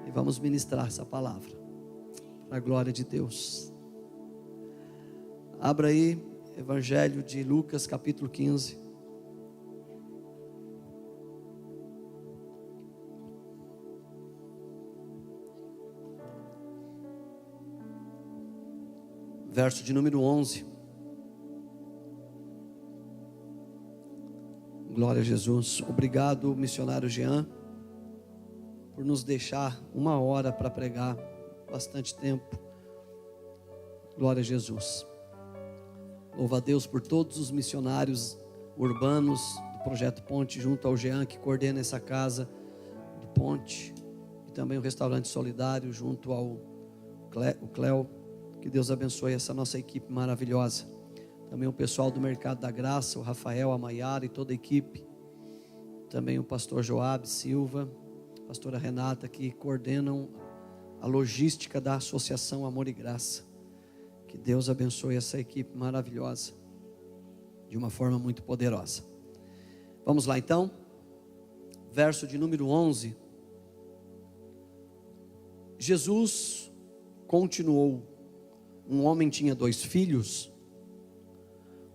e vamos ministrar essa palavra para a glória de Deus. Abra aí Evangelho de Lucas capítulo 15. Verso de número 11. Glória a Jesus. Obrigado, missionário Jean, por nos deixar 1 hora para pregar, bastante tempo. Glória a Jesus. Louva a Deus por todos os missionários urbanos do Projeto Ponte, junto ao Jean, que coordena essa casa do Ponte, e também o Restaurante Solidário, junto ao Cléo. Que Deus abençoe essa nossa equipe maravilhosa. Também o pessoal do Mercado da Graça, o Rafael, a Maiara e toda a equipe. Também o pastor Joab Silva, a pastora Renata, que coordenam a logística da Associação Amor e Graça. Que Deus abençoe essa equipe maravilhosa, de uma forma muito poderosa. Vamos lá então, verso de número 11. Jesus continuou: um homem tinha 2 filhos.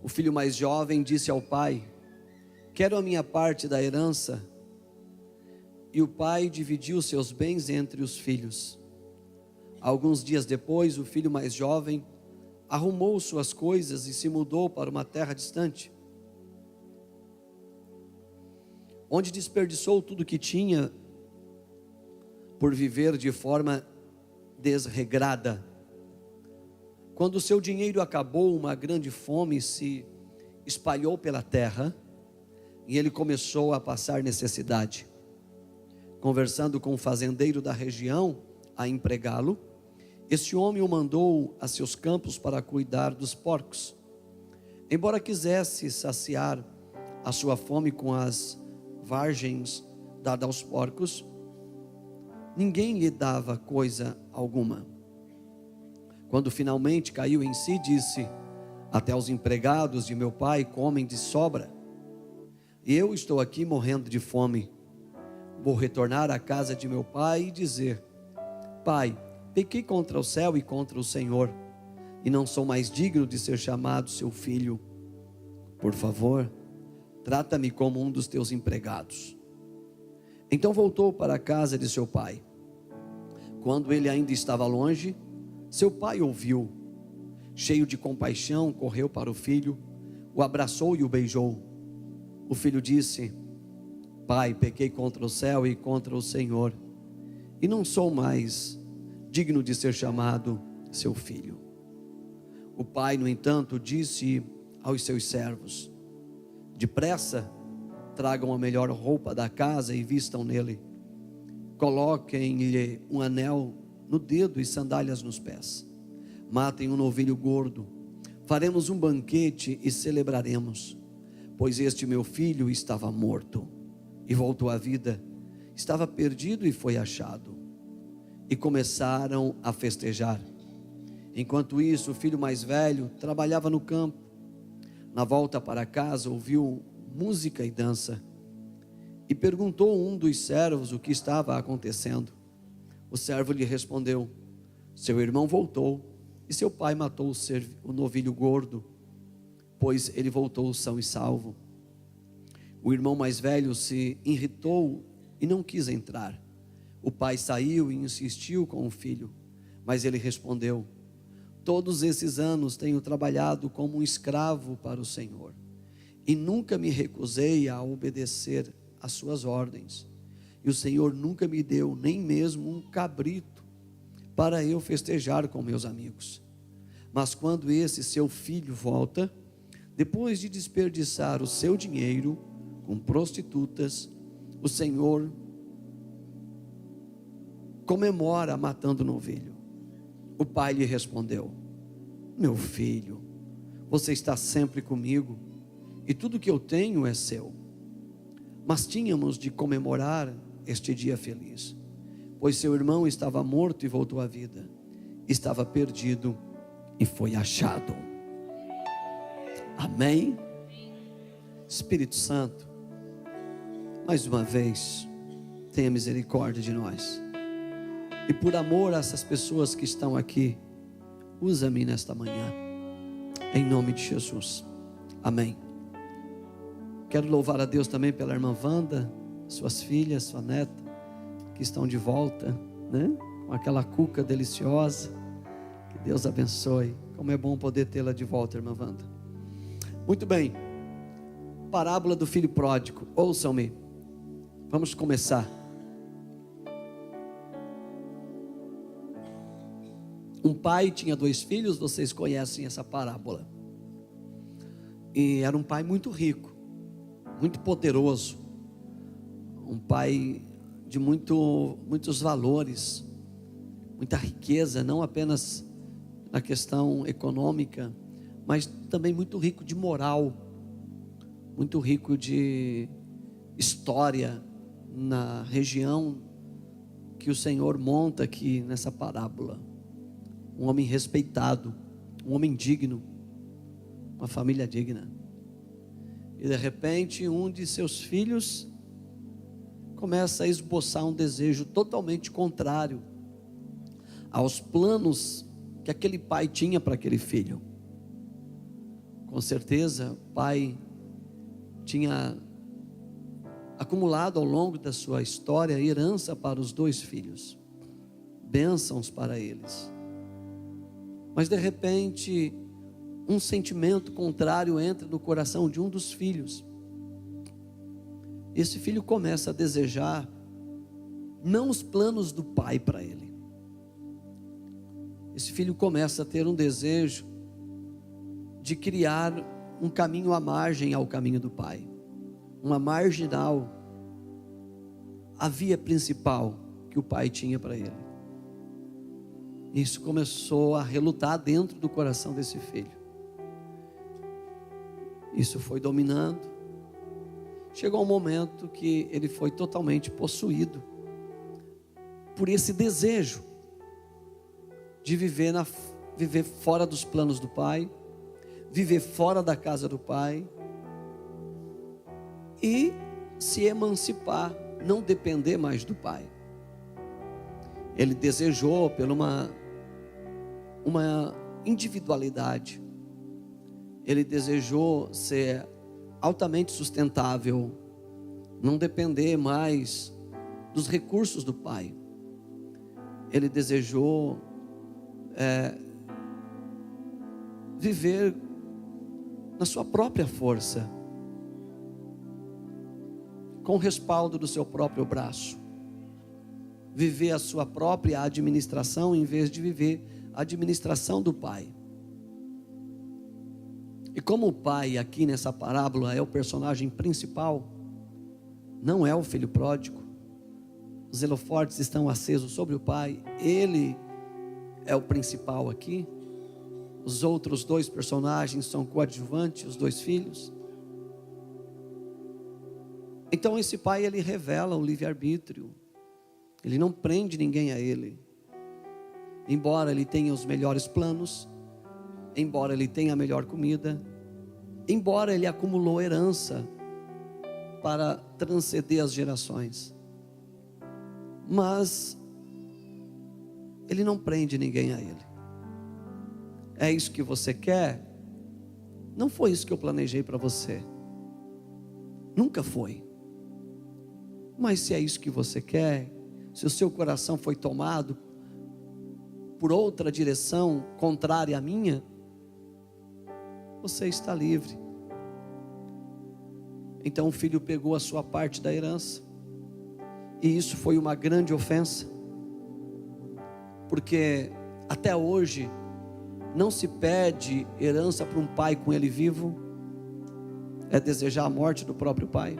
O filho mais jovem disse ao pai: quero a minha parte da herança. E o pai dividiu seus bens entre os filhos. Alguns dias depois, o filho mais jovem arrumou suas coisas e se mudou para uma terra distante, onde desperdiçou tudo que tinha por viver de forma desregrada. Quando o seu dinheiro acabou, uma grande fome se espalhou pela terra e ele começou a passar necessidade. Conversando com um fazendeiro da região a empregá-lo, este homem o mandou a seus campos para cuidar dos porcos. Embora quisesse saciar a sua fome com as vargens dadas aos porcos, ninguém lhe dava coisa alguma. Quando finalmente caiu em si, disse: até os empregados de meu pai comem de sobra, e eu estou aqui morrendo de fome. Vou retornar à casa de meu pai e dizer: pai, pequei contra o céu e contra o Senhor, e não sou mais digno de ser chamado seu filho. Por favor, trata-me como um dos teus empregados. Então voltou para a casa de seu pai. Quando ele ainda estava longe, seu pai ouviu. Cheio de compaixão, correu para o filho, o abraçou e o beijou. O filho disse: pai, pequei contra o céu e contra o Senhor, e não sou mais digno de ser chamado seu filho. O pai, no entanto, disse aos seus servos: depressa, tragam a melhor roupa da casa e vistam nele. Coloquem-lhe um anel no dedo e sandálias nos pés. Matem um novilho gordo. Faremos um banquete e celebraremos. Pois este meu filho estava morto e voltou à vida. Estava perdido e foi achado. E começaram a festejar. Enquanto isso, o filho mais velho trabalhava no campo. Na volta para casa, ouviu música e dança. E perguntou um dos servos o que estava acontecendo. O servo lhe respondeu: seu irmão voltou e seu pai matou o novilho gordo, pois ele voltou são e salvo. O irmão mais velho se irritou e não quis entrar. O pai saiu e insistiu com o filho, mas ele respondeu: todos esses anos tenho trabalhado como um escravo para o Senhor, e nunca me recusei a obedecer às suas ordens. E o Senhor nunca me deu nem mesmo um cabrito para eu festejar com meus amigos. Mas quando esse seu filho volta, depois de desperdiçar o seu dinheiro com prostitutas, o Senhor comemora matando o novilho. O pai lhe respondeu: meu filho, você está sempre comigo e tudo que eu tenho é seu. Mas tínhamos de comemorar este dia feliz, pois seu irmão estava morto e voltou à vida, estava perdido e foi achado. Amém? Espírito Santo, mais uma vez, tenha misericórdia de nós. E por amor a essas pessoas que estão aqui, usa-me nesta manhã, em nome de Jesus, amém. Quero louvar a Deus também pela irmã Wanda, suas filhas, sua neta, que estão de volta, né? Com aquela cuca deliciosa. Que Deus abençoe. Como é bom poder tê-la de volta, irmã Wanda. Muito bem. Parábola do filho pródigo. Ouçam-me. Vamos começar. Um pai tinha 2 filhos, vocês conhecem essa parábola. E era um pai muito rico, muito poderoso. Um pai de muitos valores, muita riqueza, não apenas na questão econômica, mas também muito rico de moral, muito rico de história na região que o Senhor monta aqui nessa parábola. Um homem respeitado, um homem digno, uma família digna. E de repente um de seus filhos começa a esboçar um desejo totalmente contrário aos planos que aquele pai tinha para aquele filho. Com certeza o pai tinha acumulado ao longo da sua história herança para os 2 filhos, bênçãos para eles. Mas de repente um sentimento contrário entra no coração de um dos filhos. Esse filho começa a desejar não os planos do pai para ele. Esse filho começa a ter um desejo de criar um caminho à margem ao caminho do pai, uma marginal à via principal que o pai tinha para ele. Isso começou a relutar dentro do coração desse filho. Isso foi dominando. Chegou um momento que ele foi totalmente possuído por esse desejo de viver fora dos planos do pai, viver fora da casa do pai e se emancipar, não depender mais do pai. Ele desejou pela uma individualidade. Ele desejou ser altamente sustentável, não depender mais dos recursos do pai. Ele desejou viver na sua própria força, com o respaldo do seu próprio braço, viver a sua própria administração em vez de viver a administração do pai. E como o pai aqui nessa parábola é o personagem principal, não é o filho pródigo, os holofotes estão acesos sobre o pai, ele é o principal aqui, os outros 2 personagens são coadjuvantes, os 2 filhos. Então esse pai, ele revela o livre-arbítrio, ele não prende ninguém a ele, embora ele tenha os melhores planos, embora ele tenha a melhor comida, embora ele acumulou herança para transcender as gerações, mas ele não prende ninguém a ele. É isso que você quer? Não foi isso que eu planejei para você, nunca foi. Mas se é isso que você quer, se o seu coração foi tomado por outra direção contrária à minha, você está livre. Então o filho pegou a sua parte da herança, e isso foi uma grande ofensa, porque até hoje não se pede herança para um pai com ele vivo, é desejar a morte do próprio pai.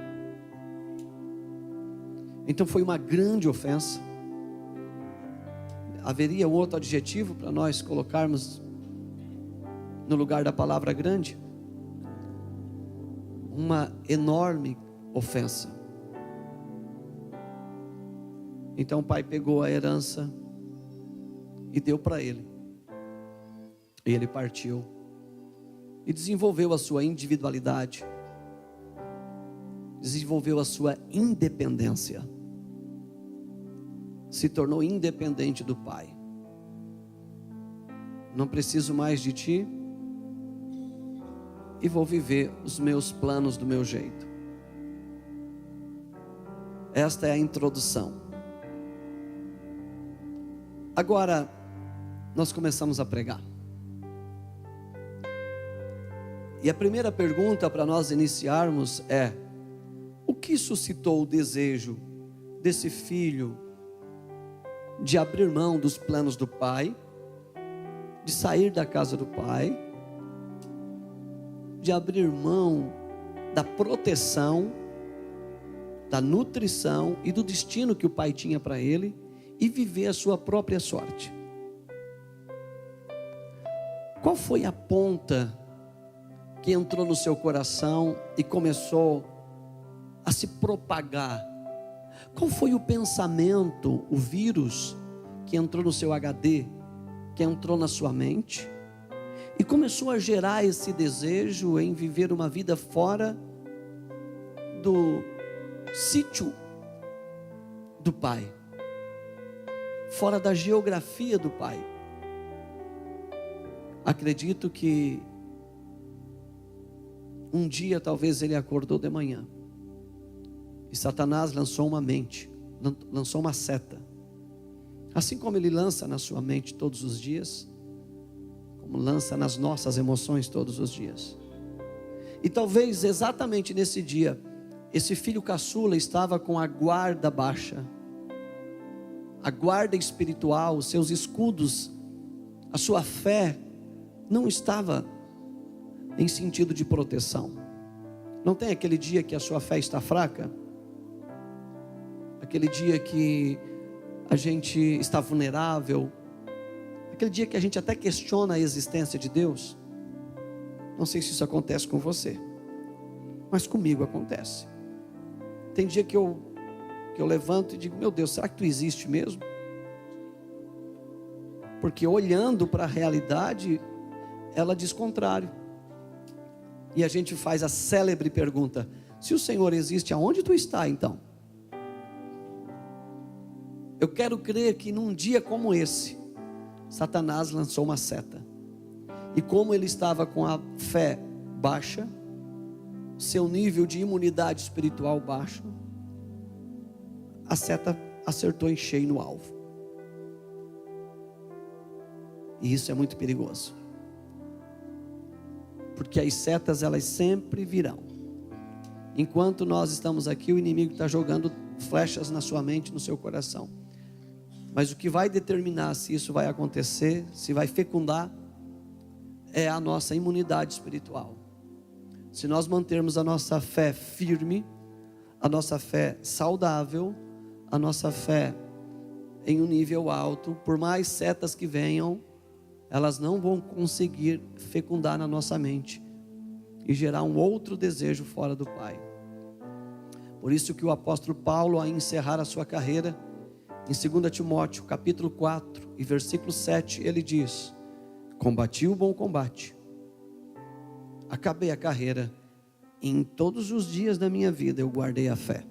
Então foi uma grande ofensa. Haveria um outro adjetivo para nós colocarmos no lugar da palavra grande? Uma enorme ofensa. Então o pai pegou a herança e deu para ele. E ele partiu e desenvolveu a sua individualidade, desenvolveu a sua independência. se tornou independente do pai. Não preciso mais de ti e vou viver os meus planos do meu jeito. Esta é a introdução. Agora, nós começamos a pregar. E a primeira pergunta para nós iniciarmos é: o que suscitou o desejo desse filho de abrir mão dos planos do pai, de sair da casa do pai, de abrir mão da proteção, da nutrição e do destino que o pai tinha para ele e viver a sua própria sorte? Qual foi a ponta que entrou no seu coração e começou a se propagar? Qual foi o pensamento, o vírus que entrou no seu HD, que entrou na sua mente e começou a gerar esse desejo em viver uma vida fora do sítio do pai, fora da geografia do pai? Acredito que um dia talvez ele acordou de manhã e Satanás lançou lançou uma seta, assim como ele lança na sua mente todos os dias, como lança nas nossas emoções todos os dias. E talvez exatamente nesse dia, esse filho caçula estava com a guarda baixa, a guarda espiritual, os seus escudos, a sua fé não estava em sentido de proteção. Não tem aquele dia que a sua fé está fraca? Aquele dia que a gente está vulnerável? Aquele dia que a gente até questiona a existência de Deus? Não sei se isso acontece com você, mas comigo acontece. Tem dia que eu levanto e digo: meu Deus, será que tu existe mesmo? Porque olhando para a realidade, ela diz contrário. E a gente faz a célebre pergunta: se o Senhor existe, aonde tu está então? Eu quero crer que num dia como esse, Satanás lançou uma seta. E como ele estava com a fé baixa, seu nível de imunidade espiritual baixo, a seta acertou em cheio no alvo. E isso é muito perigoso, porque as setas, elas sempre virão. Enquanto nós estamos aqui, o inimigo está jogando flechas na sua mente, no seu coração. Mas o que vai determinar se isso vai acontecer, se vai fecundar, é a nossa imunidade espiritual. Se nós mantermos a nossa fé firme, a nossa fé saudável, a nossa fé em um nível alto, por mais setas que venham, elas não vão conseguir fecundar na nossa mente e gerar um outro desejo fora do Pai. Por isso que o apóstolo Paulo, ao encerrar a sua carreira, em 2 Timóteo, capítulo 4 e versículo 7, ele diz: combati o bom combate, acabei a carreira, e em todos os dias da minha vida eu guardei a fé.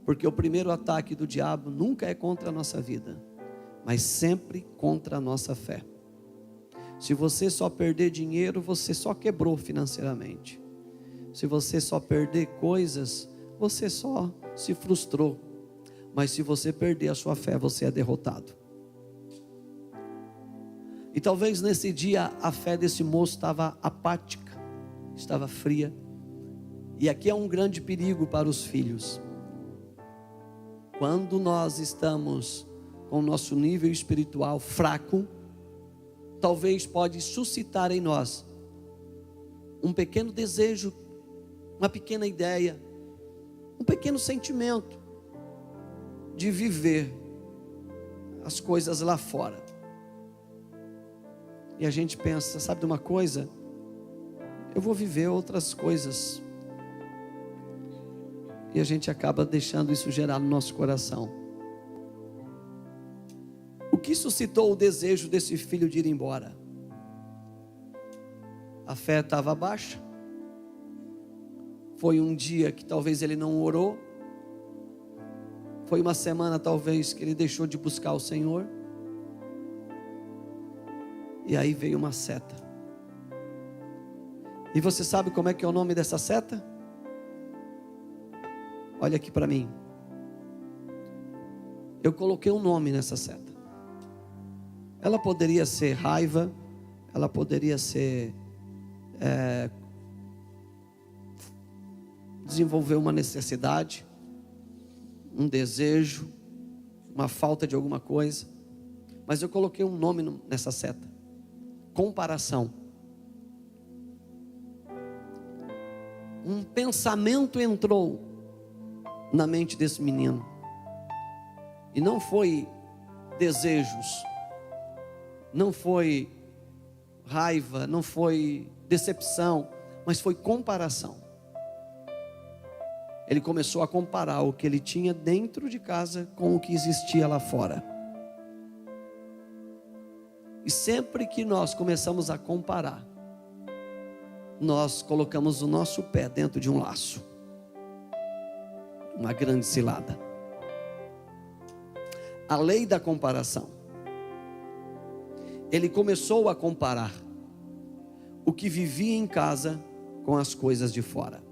Porque o primeiro ataque do diabo nunca é contra a nossa vida, mas sempre contra a nossa fé. Se você só perder dinheiro, você só quebrou financeiramente. Se você só perder coisas, você só se frustrou. Mas se você perder a sua fé, você é derrotado. E talvez nesse dia a fé desse moço estava apática, estava fria. E aqui é um grande perigo para os filhos. Quando nós estamos com o nosso nível espiritual fraco, talvez pode suscitar em nós um pequeno desejo, uma pequena ideia, um pequeno sentimento de viver as coisas lá fora. E a gente pensa, sabe de uma coisa? Eu vou viver outras coisas. E a gente acaba deixando isso gerar no nosso coração. O que suscitou o desejo desse filho de ir embora? A fé estava baixa. Foi um dia que talvez ele não orou. Foi uma semana talvez que ele deixou de buscar o Senhor. E aí veio uma seta. E você sabe como é que é o nome dessa seta? Olha aqui para mim. Eu coloquei um nome nessa seta. Ela poderia ser raiva, ela poderia ser desenvolver uma necessidade, um desejo, uma falta de alguma coisa. Mas eu coloquei um nome nessa seta: comparação. Um pensamento entrou na mente desse menino, e não foi desejos, não foi raiva, não foi decepção, mas foi comparação. Ele começou a comparar o que ele tinha dentro de casa com o que existia lá fora. E sempre que nós começamos a comparar, nós colocamos o nosso pé dentro de um laço, uma grande cilada. A lei da comparação. Ele começou a comparar o que vivia em casa com as coisas de fora.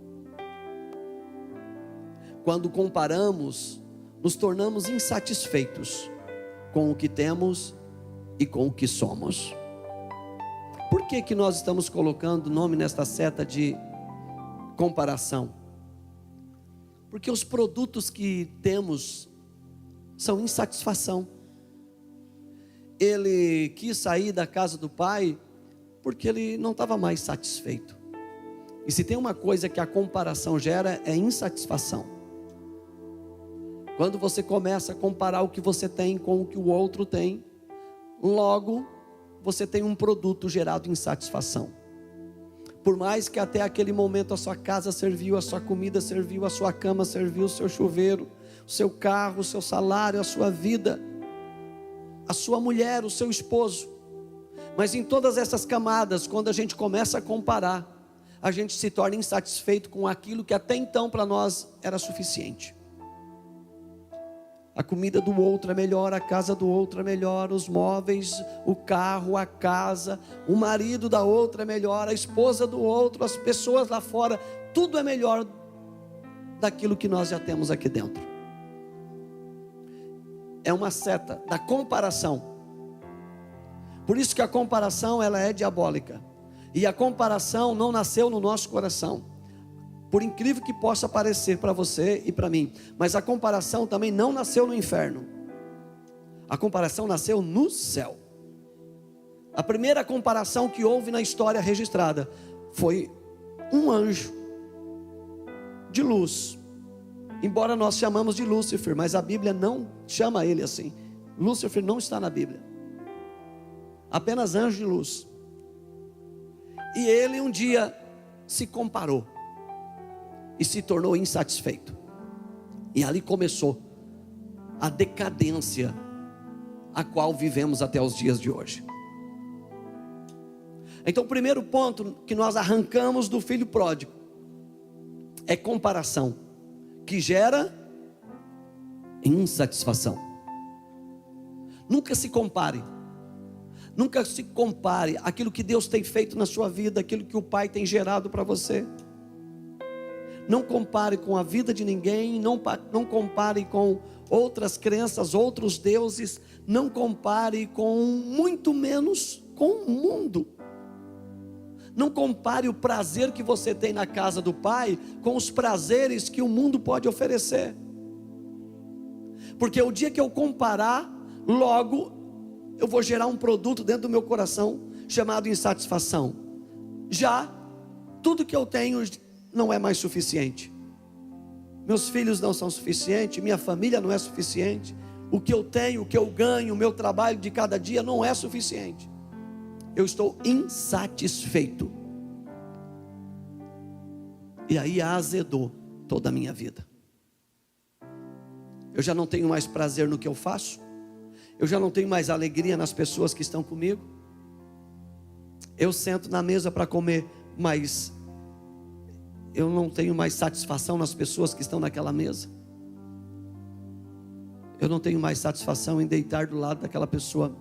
Quando comparamos, nos tornamos insatisfeitos com o que temos e com o que somos. Por que nós estamos colocando o nome nesta seta de comparação? Porque os produtos que temos são insatisfação. Ele quis sair da casa do pai porque ele não estava mais satisfeito. E se tem uma coisa que a comparação gera, é insatisfação. Quando você começa a comparar o que você tem com o que o outro tem, logo você tem um produto gerado insatisfação. Por mais que até aquele momento a sua casa serviu, a sua comida serviu, a sua cama serviu, o seu chuveiro, o seu carro, o seu salário, a sua vida, a sua mulher, o seu esposo. Mas em todas essas camadas, quando a gente começa a comparar, a gente se torna insatisfeito com aquilo que até então para nós era suficiente. A comida do outro é melhor, a casa do outro é melhor, os móveis, o carro, a casa, o marido da outra é melhor, a esposa do outro, as pessoas lá fora, tudo é melhor daquilo que nós já temos aqui dentro. É uma seta da comparação. Por isso que a comparação ela é diabólica. E a comparação não nasceu no nosso coração. Por incrível que possa parecer para você e para mim, mas a comparação também não nasceu no inferno. A comparação nasceu no céu. A primeira comparação que houve na história registrada foi um anjo de luz. Embora nós chamamos de Lúcifer, mas a Bíblia não chama ele assim. Lúcifer não está na Bíblia. Apenas anjo de luz. E ele um dia se comparou e se tornou insatisfeito. E ali começou a decadência a qual vivemos até os dias de hoje. Então o primeiro ponto que nós arrancamos do filho pródigo é comparação, que gera insatisfação. Nunca se compare. Nunca se compare aquilo que Deus tem feito na sua vida, aquilo que o Pai tem gerado para você. Não compare com a vida de ninguém, não compare com outras crenças, outros deuses, não compare com, muito menos com o mundo. Não compare o prazer que você tem na casa do Pai com os prazeres que o mundo pode oferecer. Porque o dia que eu comparar, logo eu vou gerar um produto dentro do meu coração chamado insatisfação. Já tudo que eu tenho não é mais suficiente. Meus filhos não são suficientes, minha família não é suficiente, o que eu tenho, o que eu ganho, o meu trabalho de cada dia não é suficiente. Eu estou insatisfeito. E aí azedou toda a minha vida. Eu já não tenho mais prazer no que eu faço. Eu já não tenho mais alegria nas pessoas que estão comigo. Eu sento na mesa para comer, mas eu não tenho mais satisfação nas pessoas que estão naquela mesa. Eu não tenho mais satisfação em deitar do lado daquela pessoa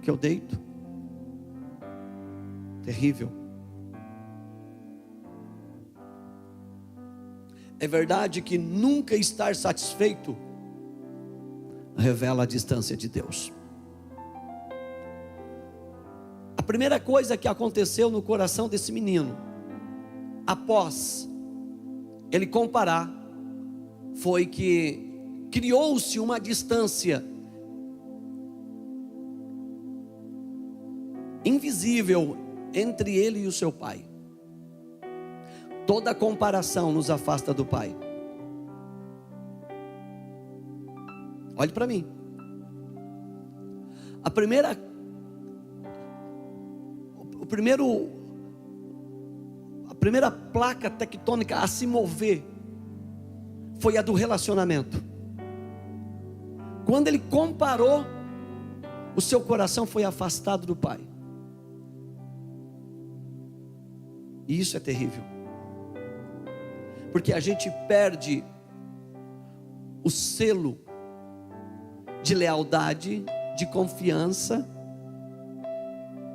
que eu deito. Terrível. É verdade que nunca estar satisfeito revela a distância de Deus. A primeira coisa que aconteceu no coração desse menino, após ele comparar, foi que criou-se uma distância invisível entre ele e o seu pai. Toda comparação nos afasta do pai. Olhe para mim. A primeira placa tectônica a se mover foi a do relacionamento. Quando ele comparou, o seu coração foi afastado do pai. E isso é terrível, porque a gente perde o selo de lealdade, de confiança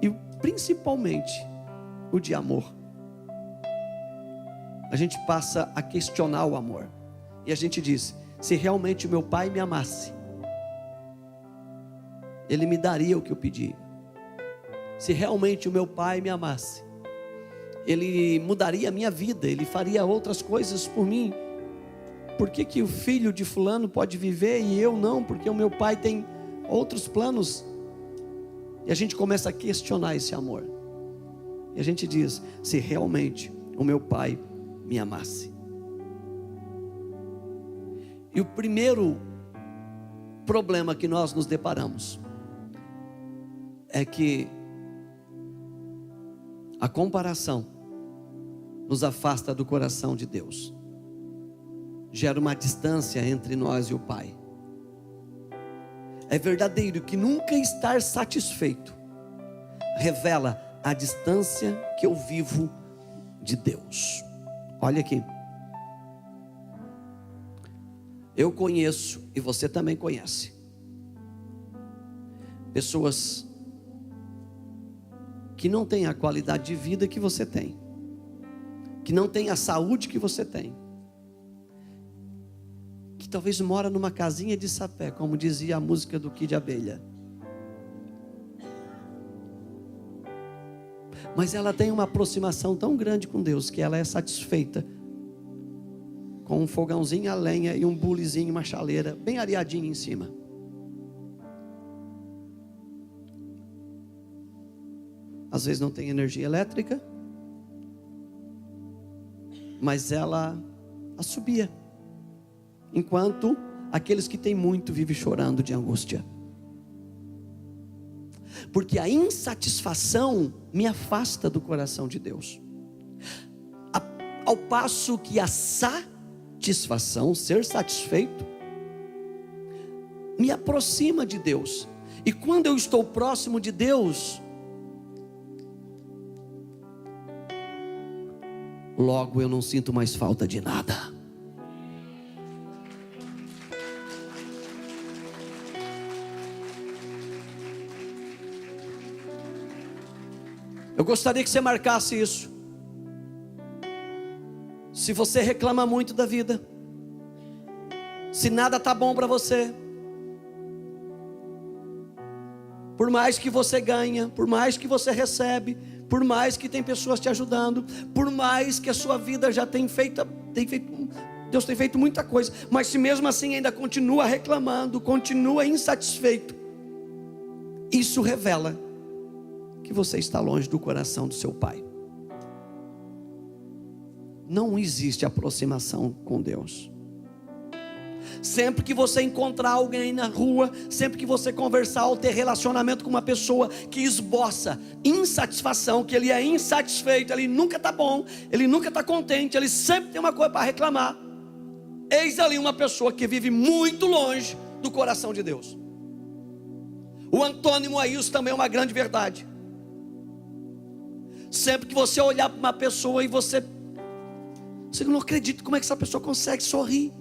e principalmente o de amor. A gente passa a questionar o amor e a gente diz: se realmente o meu pai me amasse, ele me daria o que eu pedi. Se realmente o meu pai me amasse, ele mudaria a minha vida, ele faria outras coisas por mim. Por que que o filho de fulano pode viver e eu não? Porque o meu pai tem outros planos. E a gente começa a questionar esse amor. E a gente diz: se realmente o meu pai me amasse. E o primeiro problema que nós nos deparamos é que a comparação nos afasta do coração de Deus, gera uma distância entre nós e o Pai. É verdadeiro que nunca estar satisfeito revela a distância que eu vivo de Deus. Olha aqui, eu conheço e você também conhece pessoas que não têm a qualidade de vida que você tem, que não têm a saúde que você tem, que talvez mora numa casinha de sapé, como dizia a música do Kid Abelha, mas ela tem uma aproximação tão grande com Deus que ela é satisfeita com um fogãozinho a lenha e um bulizinho, uma chaleira bem areadinha em cima. Às vezes não tem energia elétrica, mas ela assobia, enquanto aqueles que têm muito vivem chorando de angústia. Porque a insatisfação me afasta do coração de Deus, ao passo que a satisfação, ser satisfeito, me aproxima de Deus. E quando eu estou próximo de Deus, logo eu não sinto mais falta de nada. Eu gostaria que você marcasse isso. Se você reclama muito da vida, se nada está bom para você, por mais que você ganha, por mais que você recebe, por mais que tem pessoas te ajudando, por mais que a sua vida já Deus tem feito muita coisa, mas se mesmo assim ainda continua reclamando, continua insatisfeito, isso revela que você está longe do coração do seu Pai. Não existe aproximação com Deus. Sempre que você encontrar alguém na rua, sempre que você conversar ou ter relacionamento com uma pessoa que esboça insatisfação, que ele é insatisfeito, ele nunca está bom, ele nunca está contente, ele sempre tem uma coisa para reclamar, eis ali uma pessoa que vive muito longe do coração de Deus. O antônimo a isso também é uma grande verdade. Sempre que você olhar para uma pessoa e você não acredita como é que essa pessoa consegue sorrir,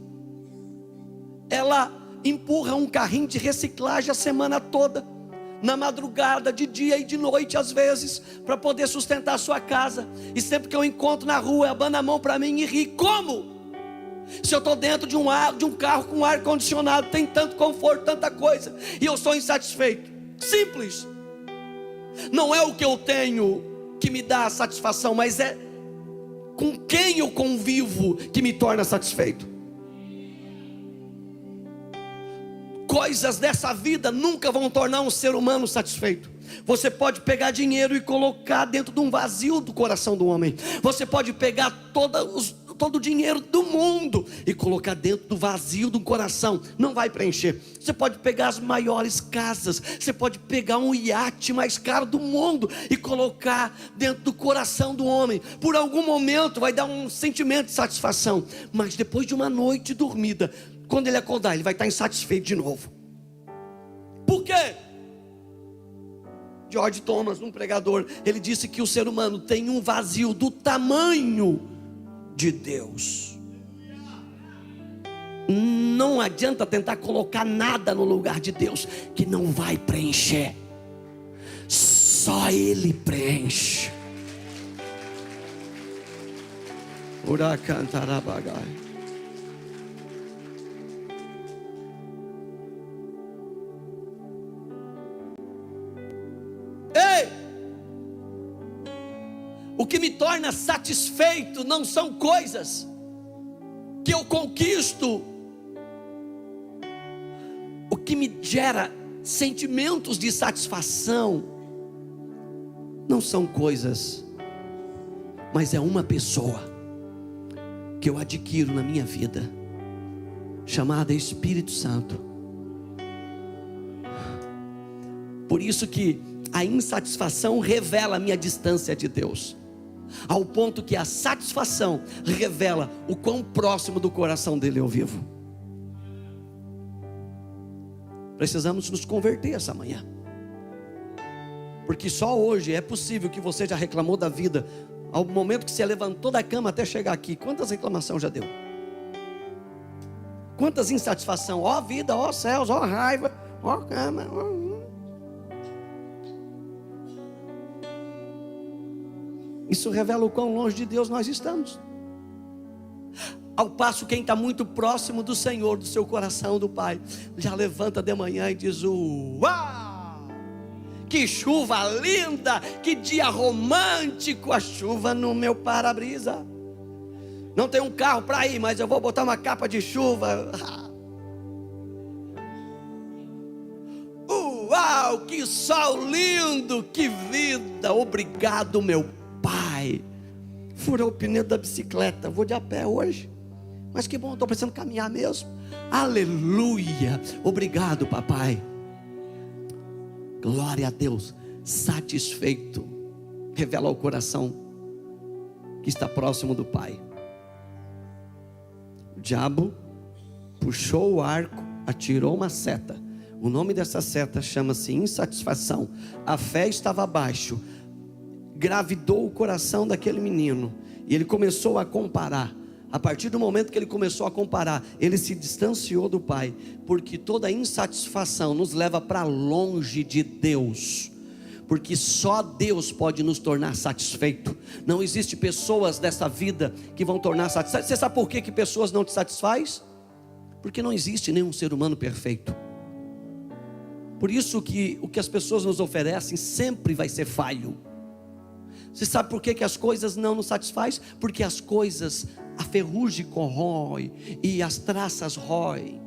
ela empurra um carrinho de reciclagem a semana toda, na madrugada, de dia e de noite às vezes, para poder sustentar a sua casa. E sempre que eu encontro na rua, abana a mão para mim e ri. Como? Se eu estou dentro de um carro com ar condicionado, tem tanto conforto, tanta coisa, e eu sou insatisfeito. Simples. Não é o que eu tenho que me dá satisfação, mas é com quem eu convivo que me torna satisfeito. Coisas dessa vida nunca vão tornar um ser humano satisfeito. Você pode pegar dinheiro e colocar dentro de um vazio do coração do homem. Você pode pegar todo o dinheiro do mundo e colocar dentro do vazio do coração, não vai preencher. Você pode pegar as maiores casas, você pode pegar um iate mais caro do mundo e colocar dentro do coração do homem. Por algum momento vai dar um sentimento de satisfação, mas depois de uma noite dormida, quando ele acordar, ele vai estar insatisfeito de novo. Por quê? George Thomas, um pregador, ele disse que o ser humano tem um vazio do tamanho de Deus. Não adianta tentar colocar nada no lugar de Deus, que não vai preencher. Só Ele preenche. Uracantarabagay. O que me torna satisfeito não são coisas que eu conquisto. O que me gera sentimentos de satisfação não são coisas, mas é uma pessoa que eu adquiro na minha vida, chamada Espírito Santo. Por isso que a insatisfação revela a minha distância de Deus, ao ponto que a satisfação revela o quão próximo do coração dele eu vivo. Precisamos nos converter essa manhã, porque só hoje é possível que você já reclamou da vida, ao momento que você levantou da cama até chegar aqui. Quantas reclamações já deu? Quantas insatisfação? Ó vida, ó céus, ó raiva, ó cama, Isso revela o quão longe de Deus nós estamos. Ao passo, quem está muito próximo do Senhor, do seu coração, do Pai, já levanta de manhã e diz: uau, que chuva linda, que dia romântico, a chuva no meu para-brisa. Não tem um carro para ir, mas eu vou botar uma capa de chuva. Uau, que sol lindo, que vida, obrigado meu Pai. Furou o pneu da bicicleta, vou de a pé hoje, mas que bom, estou precisando caminhar mesmo. Aleluia, obrigado papai. Glória a Deus. Satisfeito revela o coração que está próximo do Pai. O diabo puxou o arco, atirou uma seta. O nome dessa seta chama-se insatisfação. A fé estava abaixo, gravidou o coração daquele menino, e ele começou a comparar. A partir do momento que ele começou a comparar, ele se distanciou do Pai, porque toda insatisfação nos leva para longe de Deus, porque só Deus pode nos tornar satisfeito. Não existe pessoas dessa vida que vão tornar satisfeito. Você sabe por que pessoas não te satisfaz? Porque não existe nenhum ser humano perfeito. Por isso que o que as pessoas nos oferecem sempre vai ser falho. Você sabe por que as coisas não nos satisfazem? Porque as coisas, a ferrugem corrói e as traças roem.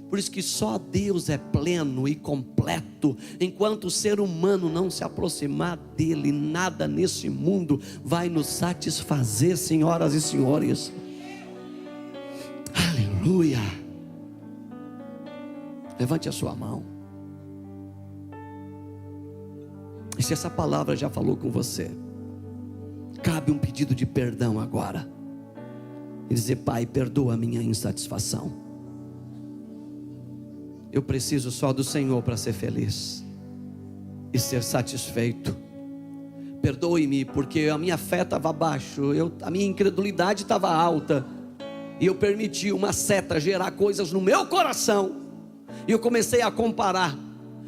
Por isso que só Deus é pleno e completo. Enquanto o ser humano não se aproximar dele, nada nesse mundo vai nos satisfazer, senhoras e senhores. Aleluia. Levante a sua mão. E se essa palavra já falou com você, cabe um pedido de perdão agora. E dizer: Pai, perdoa a minha insatisfação. Eu preciso só do Senhor para ser feliz e ser satisfeito. Perdoe-me, porque a minha fé estava abaixo, a minha incredulidade estava alta. E eu permiti uma seta gerar coisas no meu coração. E eu comecei a comparar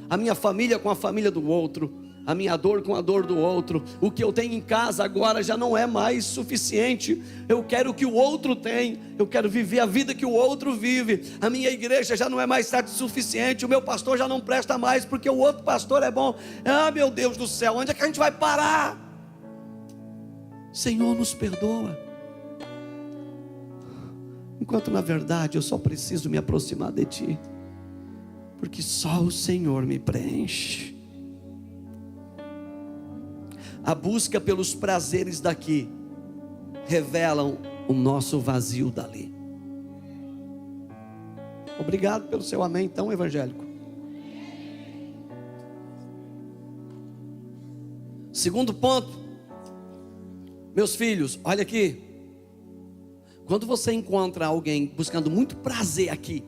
a minha família com a família do outro, a minha dor com a dor do outro. O que eu tenho em casa agora já não é mais suficiente. Eu quero o que o outro tem. Eu quero viver a vida que o outro vive. A minha igreja já não é mais suficiente. O meu pastor já não presta mais porque o outro pastor é bom. Ah, meu Deus do céu, onde é que a gente vai parar? Senhor, nos perdoa. Enquanto na verdade eu só preciso me aproximar de Ti, porque só o Senhor me preenche. A busca pelos prazeres daqui revelam o nosso vazio dali. Obrigado pelo seu amém tão evangélico. Segundo ponto, meus filhos, olha aqui. Quando você encontra alguém buscando muito prazer aqui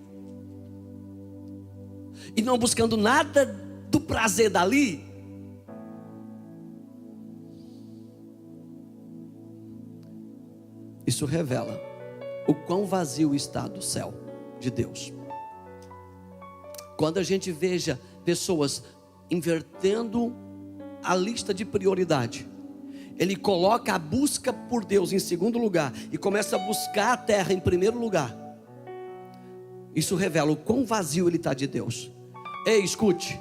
e não buscando nada do prazer dali, isso revela o quão vazio está do céu de Deus. Quando a gente veja pessoas invertendo a lista de prioridade, ele coloca a busca por Deus em segundo lugar e começa a buscar a terra em primeiro lugar. Isso revela o quão vazio ele está de Deus. Ei, escute.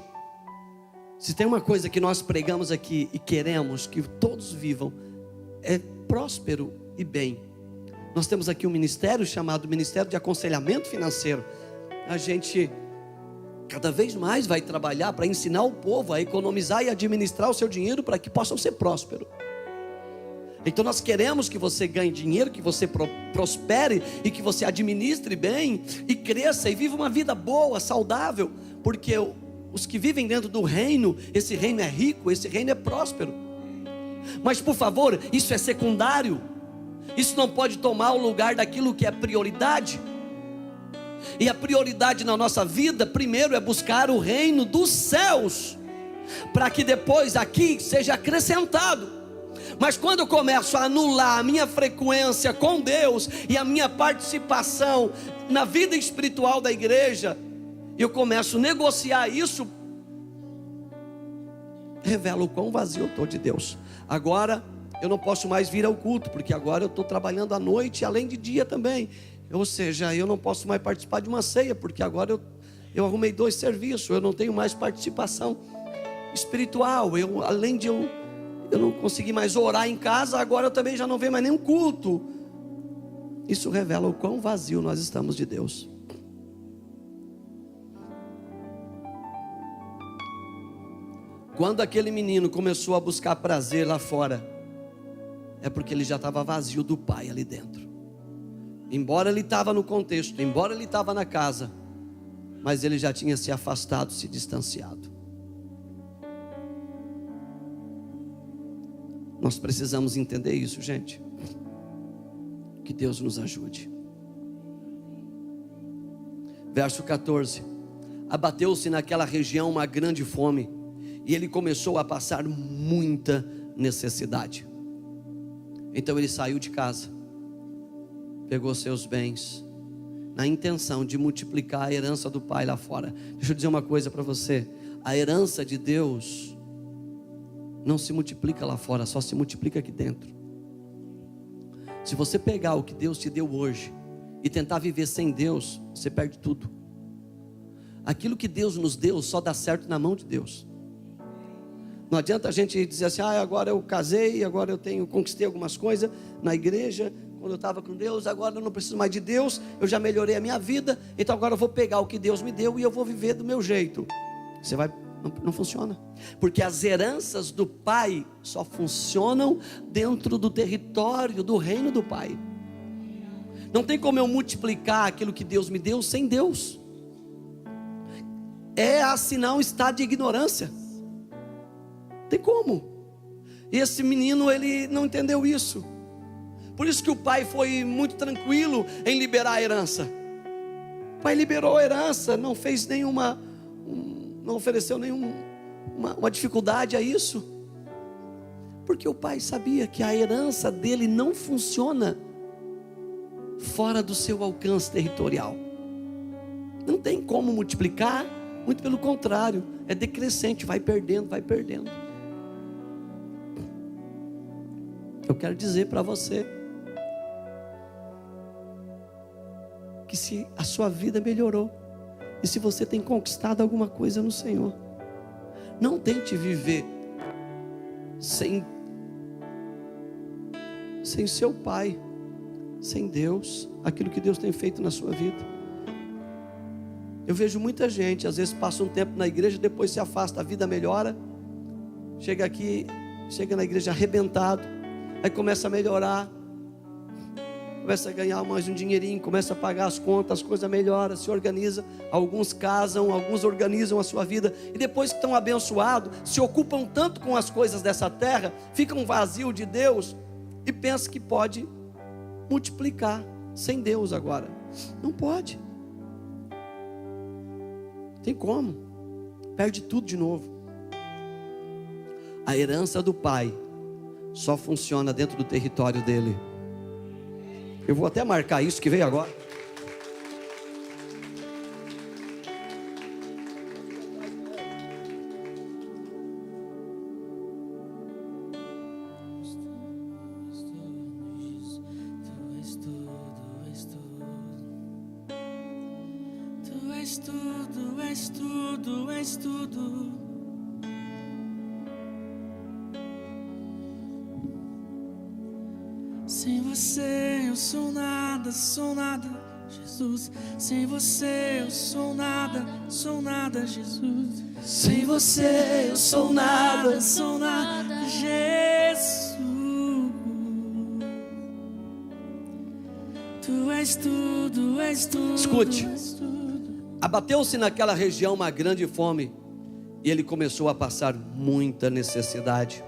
Se tem uma coisa que nós pregamos aqui e queremos que todos vivam, é próspero e bem. Nós temos aqui um ministério chamado Ministério de Aconselhamento Financeiro. A gente cada vez mais vai trabalhar para ensinar o povo a economizar e administrar o seu dinheiro para que possam ser prósperos. Então nós queremos que você ganhe dinheiro, que você prospere e que você administre bem e cresça e viva uma vida boa, saudável, porque os que vivem dentro do reino, esse reino é rico, esse reino é próspero. Mas por favor, isso é secundário. Isso não pode tomar o lugar daquilo que é prioridade. E a prioridade na nossa vida, primeiro, é buscar o reino dos céus, para que depois aqui seja acrescentado. Mas quando eu começo a anular a minha frequência com Deus e a minha participação na vida espiritual da igreja, eu começo a negociar isso, revela o quão vazio eu estou de Deus. Agora eu não posso mais vir ao culto, porque agora eu estou trabalhando à noite, além de dia também. Ou seja, eu não posso mais participar de uma ceia, porque agora eu arrumei 2 serviços, eu não tenho mais participação espiritual. Além de eu não consegui mais orar em casa, agora eu também já não venho mais nenhum culto. Isso revela o quão vazio nós estamos de Deus. Quando aquele menino começou a buscar prazer lá fora, é porque ele já estava vazio do pai ali dentro. Embora ele estava no contexto, embora ele estava na casa, mas ele já tinha se afastado, se distanciado. Nós precisamos entender isso, gente. Que Deus nos ajude. Verso 14. Abateu-se naquela região uma grande fome, e ele começou a passar muita necessidade. Então ele saiu de casa, pegou seus bens, na intenção de multiplicar a herança do pai lá fora. Deixa eu dizer uma coisa para você. A herança de Deus não se multiplica lá fora, só se multiplica aqui dentro. Se você pegar o que Deus te deu hoje e tentar viver sem Deus, você perde tudo. Aquilo que Deus nos deu só dá certo na mão de Deus. Não adianta a gente dizer assim: agora eu casei, agora eu conquistei algumas coisas na igreja, quando eu estava com Deus, agora eu não preciso mais de Deus, eu já melhorei a minha vida, então agora eu vou pegar o que Deus me deu e eu vou viver do meu jeito. Não funciona, porque as heranças do Pai só funcionam dentro do território do reino do Pai. Não tem como eu multiplicar aquilo que Deus me deu sem Deus. É assinar um estado de ignorância. Tem como? E esse menino, ele não entendeu isso. Por isso que o pai foi muito tranquilo em liberar a herança. O pai liberou a herança, não fez não ofereceu uma dificuldade a isso, porque o pai sabia que a herança dele não funciona fora do seu alcance territorial. Não tem como multiplicar, muito pelo contrário, é decrescente, vai perdendo, vai perdendo. Eu quero dizer para você que se a sua vida melhorou, e se você tem conquistado alguma coisa no Senhor, não tente viver sem seu Pai, sem Deus, aquilo que Deus tem feito na sua vida. Eu vejo muita gente, às vezes passa um tempo na igreja, depois se afasta, a vida melhora, chega aqui, chega na igreja arrebentado, aí começa a melhorar, começa a ganhar mais um dinheirinho, começa a pagar as contas, as coisas melhoram, se organiza. Alguns casam, alguns organizam a sua vida, e depois que estão abençoados, se ocupam tanto com as coisas dessa terra, ficam vazios de Deus, e pensam que pode multiplicar sem Deus agora. Não pode. Tem como. Perde tudo de novo. A herança do Pai só funciona dentro do território dele. Eu vou até marcar isso que veio agora. Tu és tudo. Sem você eu sou nada, Jesus. Sem você eu sou nada, Jesus. Sem você eu sou nada, Jesus. Tu és tudo, és tudo. Escute. És tudo. Abateu-se naquela região uma grande fome, e ele começou a passar muita necessidade.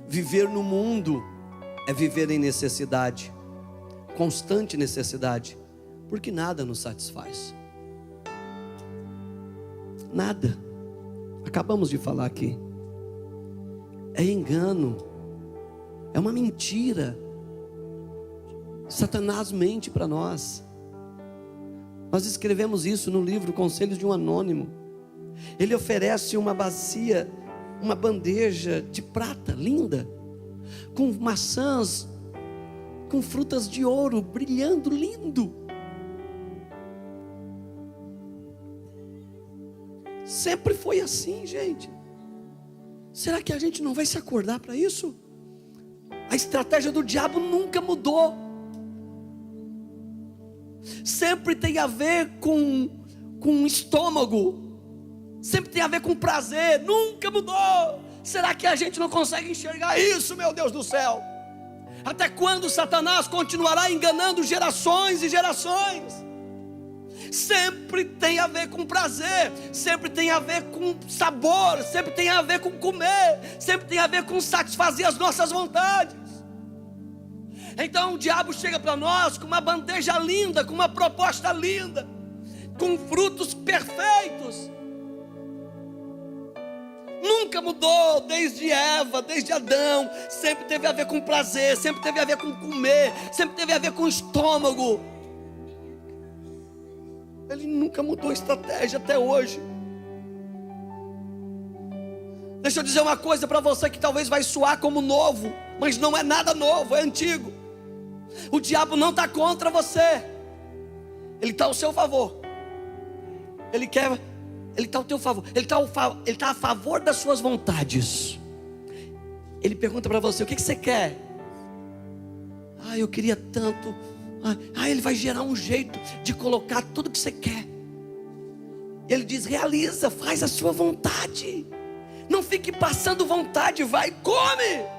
Viver no mundo é viver em necessidade, constante necessidade, porque nada nos satisfaz. Nada. Acabamos de falar aqui. É engano, é uma mentira. Satanás mente para nós. Nós escrevemos isso no livro Conselhos de um Anônimo. Ele oferece uma bacia, uma bandeja de prata linda, com maçãs, com frutas de ouro, brilhando, lindo. Sempre foi assim, gente. Será que a gente não vai se acordar para isso? A estratégia do diabo nunca mudou. Sempre tem a ver com estômago, sempre tem a ver com prazer, nunca mudou. Será que a gente não consegue enxergar isso, meu Deus do céu? Até quando Satanás continuará enganando gerações e gerações? Sempre tem a ver com prazer, sempre tem a ver com sabor, sempre tem a ver com comer, sempre tem a ver com satisfazer as nossas vontades. Então o diabo chega para nós com uma bandeja linda, com uma proposta linda, com frutos perfeitos. Nunca mudou, desde Eva, desde Adão. Sempre teve a ver com prazer, sempre teve a ver com comer, sempre teve a ver com estômago. Ele nunca mudou a estratégia até hoje. Deixa eu dizer uma coisa para você que talvez vai soar como novo, mas não é nada novo, é antigo. O diabo não está contra você, ele está ao seu favor. Ele está ao teu favor, ele está a favor das suas vontades. Ele pergunta para você: o que você quer? Eu queria tanto. Ele vai gerar um jeito de colocar tudo que você quer. Ele diz: realiza, faz a sua vontade. Não fique passando vontade, vai, come.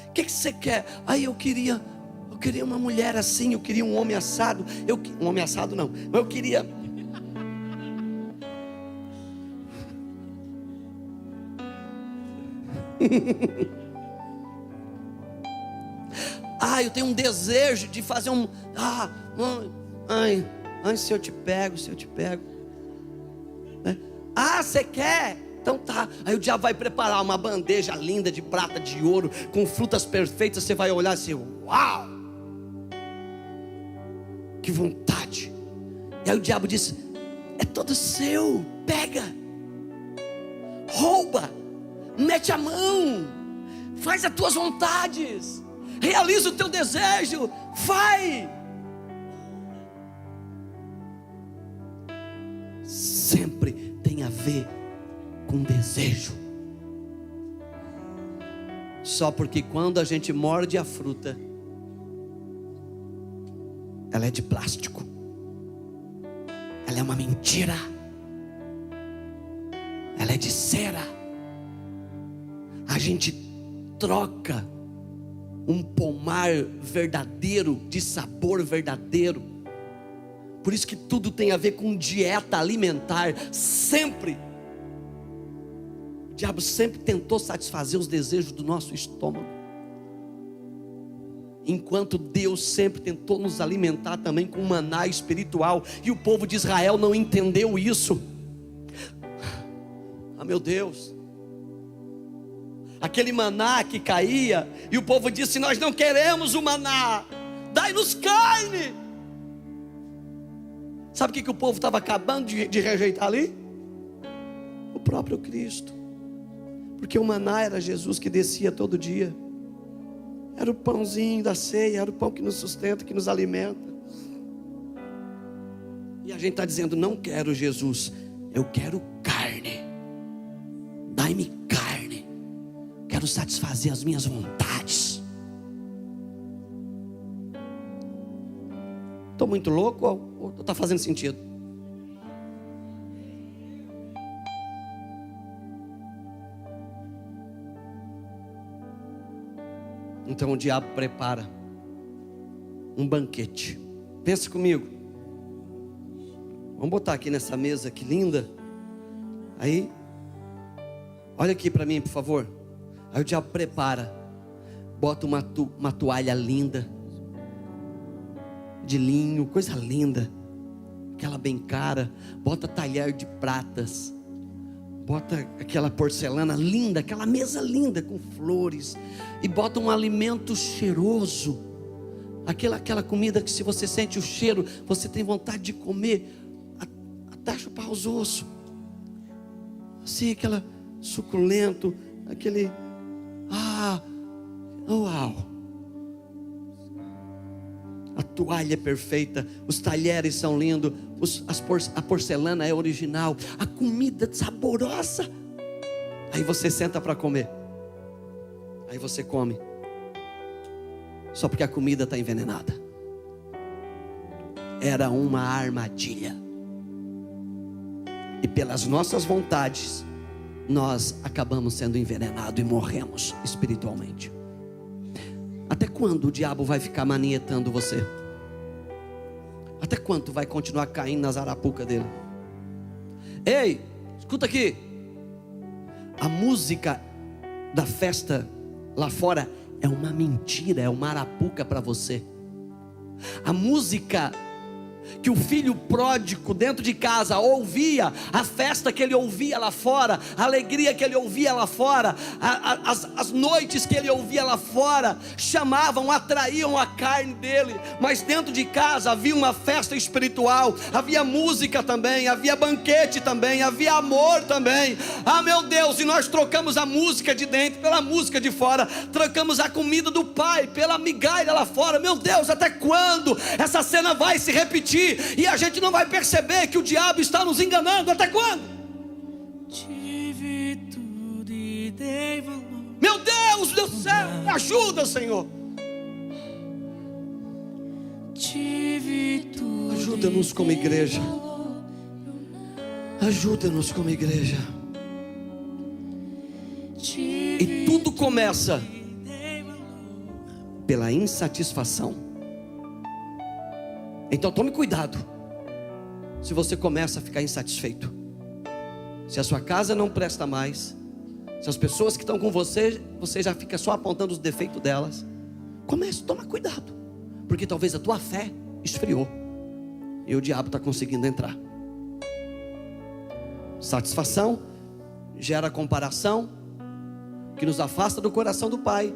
O que você quer? Eu queria uma mulher assim, eu queria um homem assado. Um homem assado não, mas eu queria. Eu tenho um desejo de fazer um. Se eu te pego. Você quer? Então tá, aí o diabo vai preparar uma bandeja linda de prata, de ouro, com frutas perfeitas. Você vai olhar assim, uau, que vontade. E aí o diabo diz, é todo seu, pega, rouba, mete a mão, faz as tuas vontades, realiza o teu desejo, vai. Sempre tem a ver com desejo. Só porque quando a gente morde a fruta, ela é de plástico, ela é uma mentira, ela é de cera. A gente troca um pomar verdadeiro, de sabor verdadeiro. Por isso que tudo tem a ver com dieta alimentar. Sempre o diabo sempre tentou satisfazer os desejos do nosso estômago, enquanto Deus sempre tentou nos alimentar também com maná espiritual. E o povo de Israel não entendeu isso. Ah, meu Deus, aquele maná que caía, e o povo disse, nós não queremos o maná, dai-nos carne. Sabe o que o povo estava acabando de rejeitar ali? O próprio Cristo. Porque o maná era Jesus que descia todo dia. Era o pãozinho da ceia, era o pão que nos sustenta, que nos alimenta. E a gente está dizendo, não quero Jesus, eu quero carne. Dai-me carne, quero satisfazer as minhas vontades. Estou muito louco ou está fazendo sentido? Então o diabo prepara um banquete. Pensa comigo. Vamos botar aqui nessa mesa que linda. Aí, olha aqui para mim, por favor. Aí o diabo prepara, bota uma toalha linda, de linho, coisa linda, aquela bem cara, bota talher de pratas, bota aquela porcelana linda, aquela mesa linda com flores, e bota um alimento cheiroso, aquela comida que se você sente o cheiro, você tem vontade de comer, até chupar os ossos, assim, aquela suculento, aquele, uau. A toalha é perfeita, os talheres são lindos, a porcelana é original, a comida saborosa. Aí você senta para comer, aí você come, só porque a comida está envenenada. Era uma armadilha, e pelas nossas vontades, nós acabamos sendo envenenados e morremos espiritualmente. Até quando o diabo vai ficar manietando você? Até quando vai continuar caindo nas arapucas dele? Ei, escuta aqui. A música da festa lá fora é uma mentira, é uma arapuca para você. A música que o filho pródigo dentro de casa ouvia, a festa que ele ouvia lá fora, a alegria que ele ouvia lá fora, as noites que ele ouvia lá fora, chamavam, atraíam a carne dele. Mas dentro de casa havia uma festa espiritual, havia música também, havia banquete também, havia amor também. Ah, meu Deus, e nós trocamos a música de dentro pela música de fora, trocamos a comida do pai pela migalha lá fora. Meu Deus, até quando essa cena vai se repetir e a gente não vai perceber que o diabo está nos enganando? Até quando? Tive tudo e dei valor. Meu Deus do céu, me ajuda, Senhor. Tive tudo. Ajuda-nos como igreja. Ajuda-nos como igreja. E tudo começa pela insatisfação. Então tome cuidado se você começa a ficar insatisfeito, se a sua casa não presta mais, se as pessoas que estão com você, você já fica só apontando os defeitos delas. Comece, toma cuidado, porque talvez a tua fé esfriou e o diabo está conseguindo entrar. Satisfação gera comparação, que nos afasta do coração do Pai.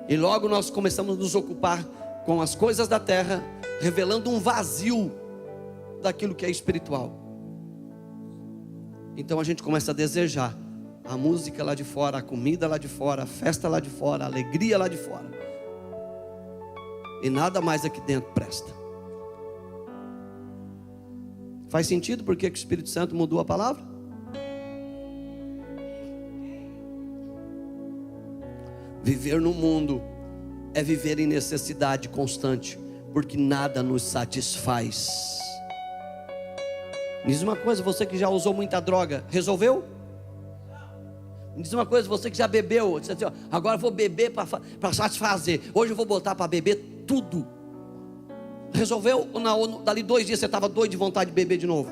E logo nós começamos a nos ocupar com as coisas da terra, revelando um vazio daquilo que é espiritual. Então a gente começa a desejar a música lá de fora, a comida lá de fora, a festa lá de fora, a alegria lá de fora. E nada mais aqui dentro presta. Faz sentido porque que o Espírito Santo mudou a palavra? Viver no mundo é viver em necessidade constante, porque nada nos satisfaz. Me diz uma coisa, você que já usou muita droga, resolveu? Me diz uma coisa, você que já bebeu, disse assim, ó, agora eu vou beber para satisfazer, hoje eu vou botar para beber tudo. Resolveu? Ou não, dali 2 dias você estava doido de vontade de beber de novo?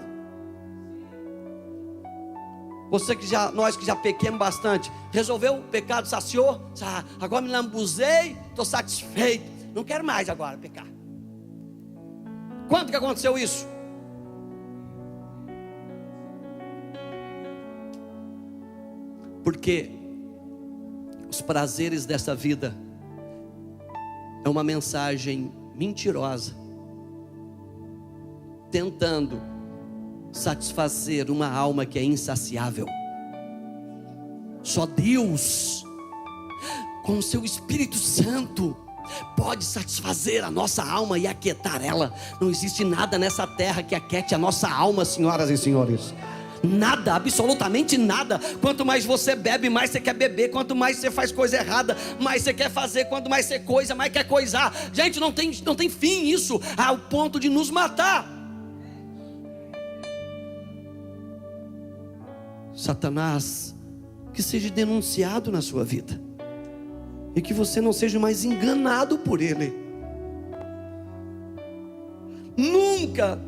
Você que já, nós que já pequemos bastante, resolveu? O pecado saciou? Agora me lambuzei, estou satisfeito, não quero mais agora pecar. Quando que aconteceu isso? Porque os prazeres dessa vida é uma mensagem mentirosa, tentando satisfazer uma alma que é insaciável. Só Deus, com o seu Espírito Santo, pode satisfazer a nossa alma e aquietar ela. Não existe nada nessa terra que aquete a nossa alma, senhoras e senhores. Nada, absolutamente nada. Quanto mais você bebe, mais você quer beber. Quanto mais você faz coisa errada, mais você quer fazer. Quanto mais você coisa, mais quer coisar. Gente, não tem fim isso, ao ponto de nos matar. Satanás, que seja denunciado na sua vida, e que você não seja mais enganado por ele. Nunca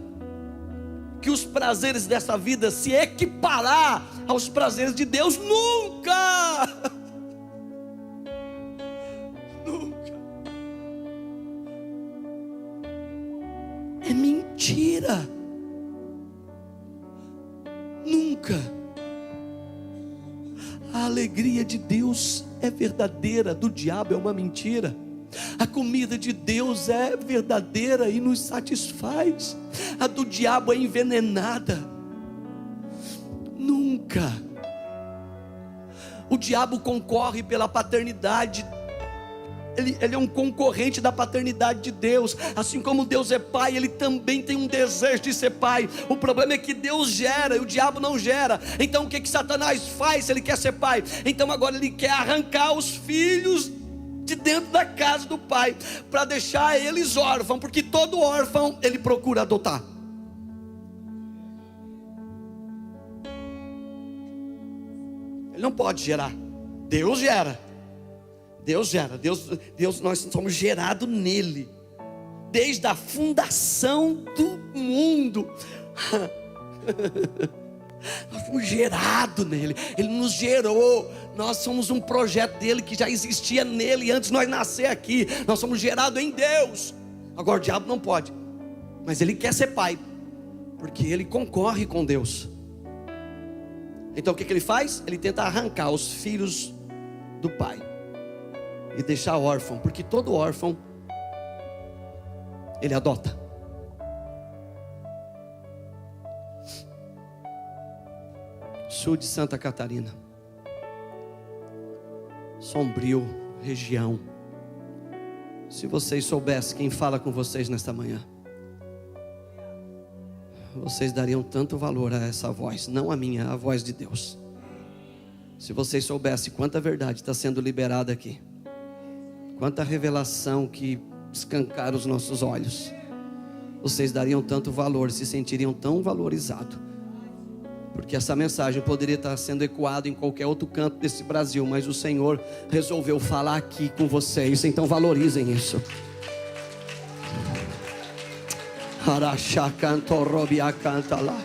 que os prazeres dessa vida se equiparar aos prazeres de Deus. Nunca. Nunca. É mentira. Nunca. A alegria de Deus é verdadeira, do diabo é uma mentira. A comida de Deus é verdadeira e nos satisfaz. A do diabo é envenenada. Nunca. O diabo concorre pela paternidade. Ele é um concorrente da paternidade de Deus. Assim como Deus é pai, ele também tem um desejo de ser pai. O problema é que Deus gera e o diabo não gera. Então o que Satanás faz se ele quer ser pai? Então agora ele quer arrancar os filhos de dentro da casa do pai, para deixar eles órfãos, porque todo órfão ele procura adotar. Ele não pode gerar. Deus gera. Deus gera. Deus, nós somos gerados nele, desde a fundação do mundo. Nós fomos gerados nele. Ele nos gerou. Nós somos um projeto dele que já existia nele antes de nós nascer aqui. Nós somos gerados em Deus. Agora o diabo não pode, mas ele quer ser pai, porque ele concorre com Deus. Então o que ele faz? Ele tenta arrancar os filhos do pai e deixar órfão, porque todo órfão ele adota. Sul de Santa Catarina, Sombrio, região. Se vocês soubessem quem fala com vocês nesta manhã, vocês dariam tanto valor a essa voz, não a minha, a voz de Deus. Se vocês soubessem quanta verdade está sendo liberada aqui, quanta revelação que escancara os nossos olhos, vocês dariam tanto valor, se sentiriam tão valorizados. Porque essa mensagem poderia estar sendo ecoada em qualquer outro canto desse Brasil, mas o Senhor resolveu falar aqui com vocês. Então valorizem isso. Araxá canto robia canta lá.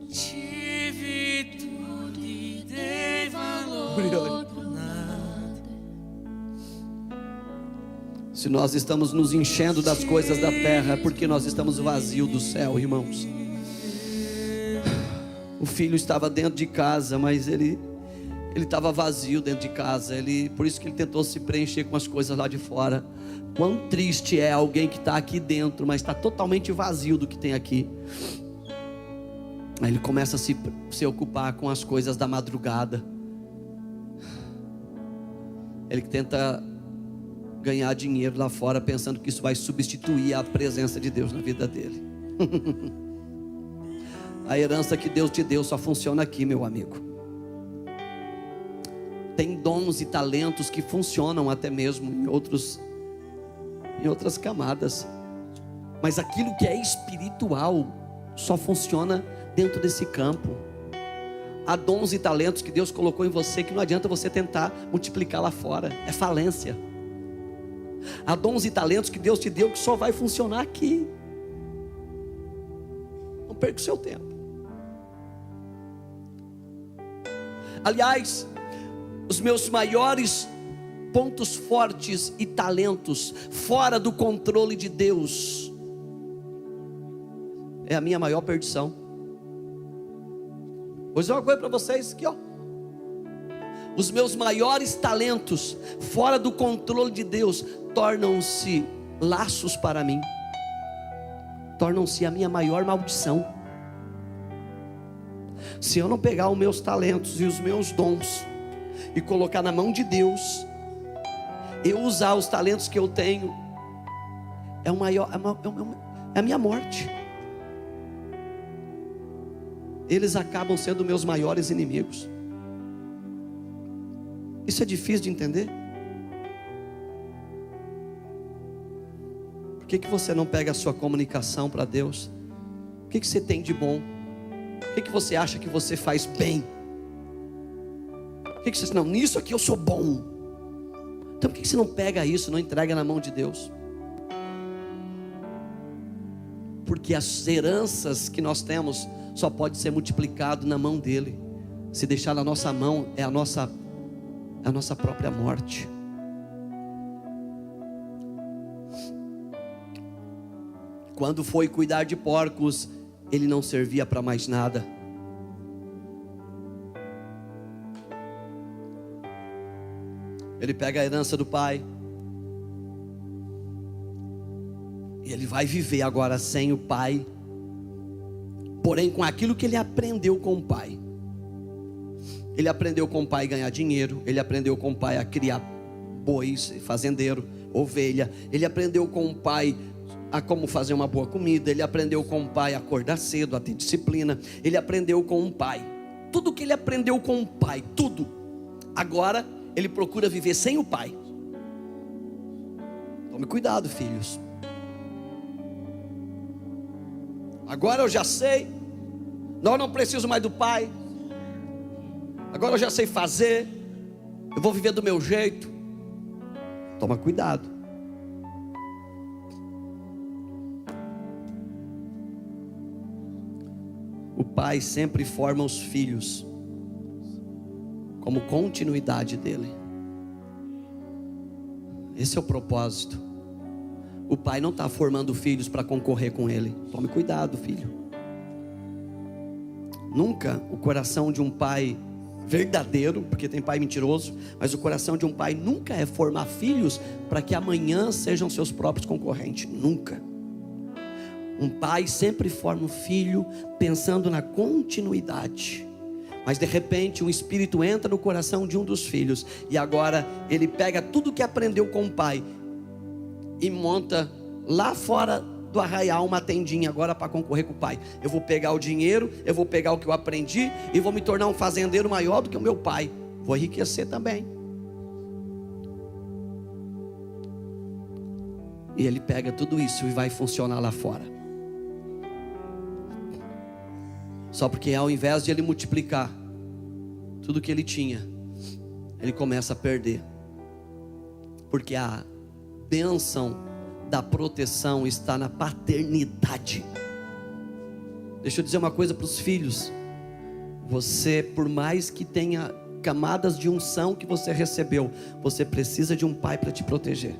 Tive tudo e dei valor. Se nós estamos nos enchendo das coisas da terra, é porque nós estamos vazios do céu, irmãos. O filho estava dentro de casa, mas ele estava vazio dentro de casa. Por isso que ele tentou se preencher com as coisas lá de fora. Quão triste é alguém que está aqui dentro, mas está totalmente vazio do que tem aqui. Aí ele começa a se ocupar com as coisas da madrugada. Ele tenta ganhar dinheiro lá fora, pensando que isso vai substituir a presença de Deus na vida dele. A herança que Deus te deu só funciona aqui, meu amigo. Tem dons e talentos que funcionam até mesmo em outras camadas, mas aquilo que é espiritual só funciona dentro desse campo. Há dons e talentos que Deus colocou em você que não adianta você tentar multiplicar lá fora, é falência. Há dons e talentos que Deus te deu que só vai funcionar aqui. Não perca o seu tempo. Aliás, os meus maiores pontos fortes e talentos fora do controle de Deus é a minha maior perdição. Vou dizer uma coisa para vocês aqui, ó. Os meus maiores talentos fora do controle de Deus tornam-se laços para mim, tornam-se a minha maior maldição. Se eu não pegar os meus talentos e os meus dons e colocar na mão de Deus, eu usar os talentos que eu tenho, é a minha morte. Eles acabam sendo meus maiores inimigos. Isso é difícil de entender. Por que você não pega a sua comunicação para Deus? O que você tem de bom? O que você acha que você faz bem? Por que você diz, não, nisso aqui eu sou bom? Então por que você não pega isso, não entrega na mão de Deus? Porque as heranças que nós temos só pode ser multiplicado na mão dele. Se deixar na nossa mão é a nossa própria morte. Quando foi cuidar de porcos, ele não servia para mais nada. Ele pega a herança do pai e ele vai viver agora sem o pai, porém com aquilo que ele aprendeu com o pai. Ele aprendeu com o pai a ganhar dinheiro, ele aprendeu com o pai a criar bois, fazendeiro, ovelha. Ele aprendeu com o pai a como fazer uma boa comida. Ele aprendeu com o pai a acordar cedo, a ter disciplina. Ele aprendeu com o pai. Tudo que ele aprendeu com o pai, tudo. Agora ele procura viver sem o pai. Tome cuidado, filhos. Agora eu já sei. Não, eu não preciso mais do pai. Agora eu já sei fazer. Eu vou viver do meu jeito. Toma cuidado. O pai sempre forma os filhos como continuidade dele. Esse é o propósito. O pai não está formando filhos para concorrer com ele. Tome cuidado, filho. Nunca o coração de um pai verdadeiro, porque tem pai mentiroso, mas o coração de um pai nunca é formar filhos para que amanhã sejam seus próprios concorrentes. Nunca. Um pai sempre forma um filho pensando na continuidade. Mas de repente um espírito entra no coração de um dos filhos, e agora ele pega tudo que aprendeu com o pai e monta lá fora do arraial uma tendinha agora para concorrer com o pai. Eu vou pegar o dinheiro, eu vou pegar o que eu aprendi e vou me tornar um fazendeiro maior do que o meu pai. Vou enriquecer também. E ele pega tudo isso e vai funcionar lá fora. Só porque ao invés de ele multiplicar tudo que ele tinha, ele começa a perder. Porque a bênção da proteção está na paternidade. Deixa eu dizer uma coisa para os filhos. Você, por mais que tenha camadas de unção que você recebeu, você precisa de um pai para te proteger.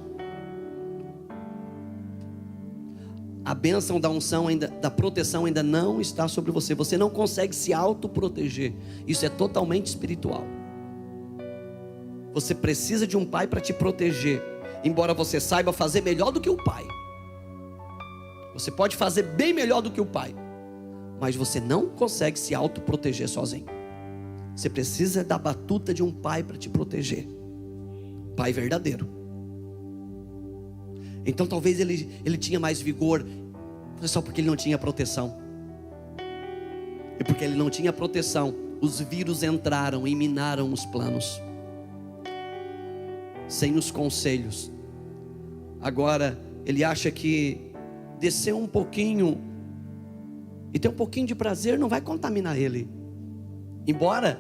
a bênção da unção, da proteção ainda não está sobre você. Você não consegue se autoproteger. Isso é totalmente espiritual. Você precisa de um pai para te proteger, embora você saiba fazer melhor do que o pai. Você pode fazer bem melhor do que o pai, mas você não consegue se autoproteger sozinho. Você precisa da batuta de um pai para te proteger. Pai verdadeiro. Então talvez ele tinha mais vigor, só porque ele não tinha proteção. E porque ele não tinha proteção, os vírus entraram e minaram os planos, sem os conselhos. Agora ele acha que descer um pouquinho e ter um pouquinho de prazer não vai contaminar ele. Embora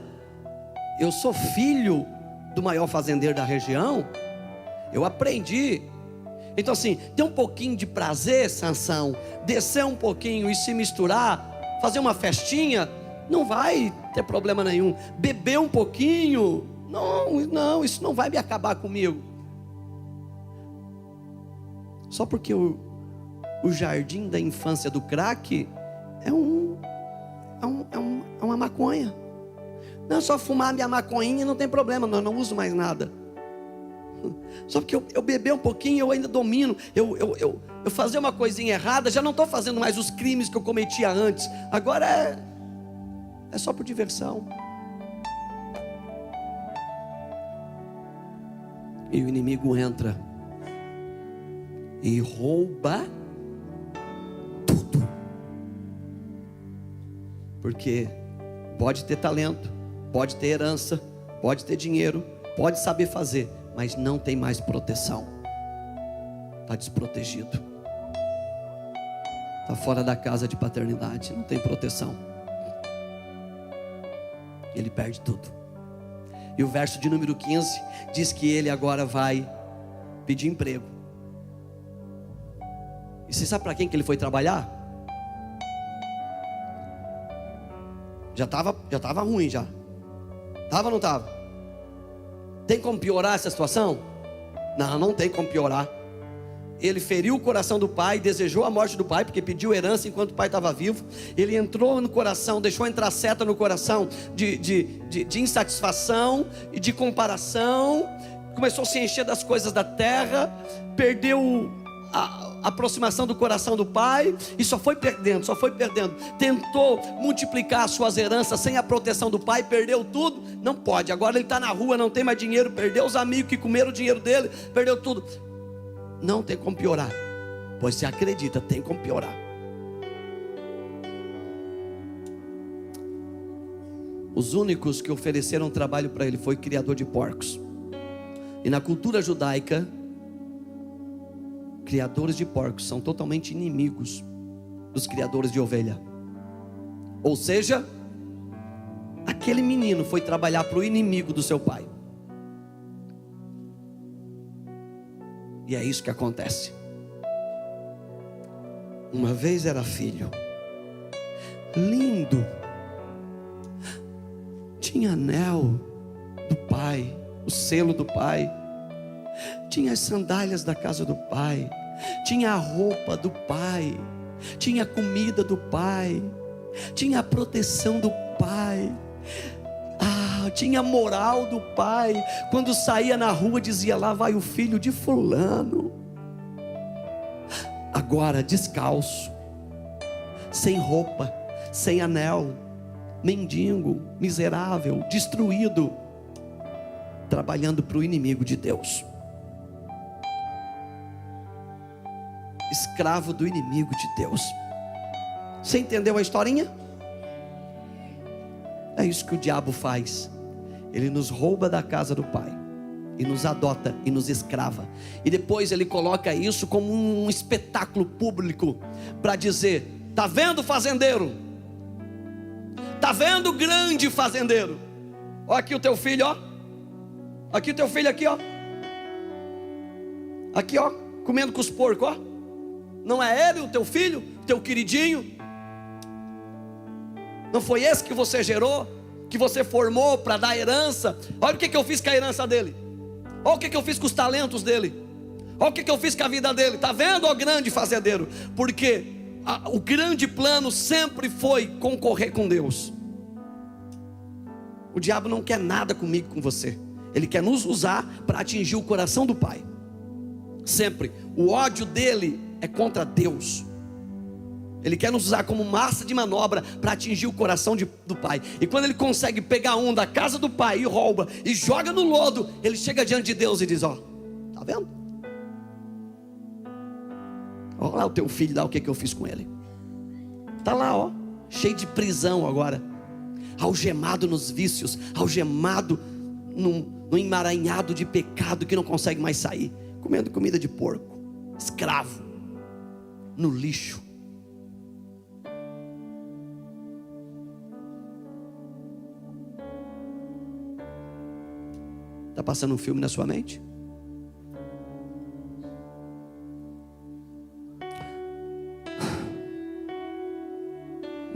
eu sou filho do maior fazendeiro da região, eu aprendi. Então assim, ter um pouquinho de prazer, Sansão, descer um pouquinho e se misturar, fazer uma festinha, não vai ter problema nenhum. Beber um pouquinho, não, isso não vai me acabar comigo. Só porque o jardim da infância do crack é uma maconha. Não, só fumar minha maconhinha não tem problema, não uso mais nada. Só porque eu beber um pouquinho, eu ainda domino. Eu fazer uma coisinha errada, já não estou fazendo mais os crimes que eu cometia antes. Agora é só por diversão. E o inimigo entra e rouba tudo. Porque pode ter talento, pode ter herança, pode ter dinheiro, pode saber fazer, mas não tem mais proteção. Está desprotegido. Está fora da casa de paternidade, não tem proteção. Ele perde tudo. E o verso de número 15 diz que ele agora vai pedir emprego. E você sabe para quem que ele foi trabalhar? Já estava ruim já. Estava ou não estava? Tem como piorar essa situação? Não tem como piorar. Ele feriu o coração do pai, desejou a morte do pai, porque pediu herança enquanto o pai estava vivo. Ele entrou no coração, deixou entrar seta no coração de insatisfação e de comparação. Começou a se encher das coisas da terra, perdeu a aproximação do coração do pai e só foi perdendo. Tentou multiplicar as suas heranças sem a proteção do pai, perdeu tudo. Não pode, agora ele está na rua, não tem mais dinheiro, perdeu os amigos que comeram o dinheiro dele, perdeu tudo. Não tem como piorar. Pois você acredita, tem como piorar. Os únicos que ofereceram trabalho para ele foi criador de porcos. E na cultura judaica, criadores de porcos são totalmente inimigos dos criadores de ovelha. Ou seja, aquele menino foi trabalhar para o inimigo do seu pai. E é isso que acontece. Uma vez era filho, lindo, tinha anel do pai, o selo do pai, tinha as sandálias da casa do pai, tinha a roupa do pai, tinha a comida do pai, tinha a proteção do pai, tinha a moral do pai. Quando saía na rua dizia: lá vai o filho de fulano. Agora descalço, sem roupa, sem anel, mendigo, miserável, destruído, trabalhando para o inimigo de Deus, escravo do inimigo de Deus. Você entendeu a historinha? É isso que o diabo faz. Ele nos rouba da casa do pai e nos adota e nos escrava, e depois ele coloca isso como um espetáculo público para dizer: tá vendo, fazendeiro? Tá vendo, grande fazendeiro? Ó, aqui o teu filho, ó. Aqui o teu filho, aqui, ó. Aqui, ó, comendo com os porcos, ó. Não é ele o teu filho, teu queridinho? Não foi esse que você gerou, que você formou para dar herança? Olha o que eu fiz com a herança dele. Olha o que eu fiz com os talentos dele. Olha o que eu fiz com a vida dele. Está vendo, ó grande fazendeiro? Porque o grande plano sempre foi concorrer com Deus. O diabo não quer nada comigo, com você. Ele quer nos usar para atingir o coração do Pai. Sempre. O ódio dele é contra Deus. Ele quer nos usar como massa de manobra para atingir o coração do Pai. E quando ele consegue pegar um da casa do Pai e rouba e joga no lodo, ele chega diante de Deus e diz: ó, tá vendo? Olha lá o teu filho, lá o que eu fiz com ele. Tá lá, ó, cheio de prisão agora, algemado nos vícios, algemado num emaranhado de pecado que não consegue mais sair, comendo comida de porco, escravo, no lixo. Está passando um filme na sua mente?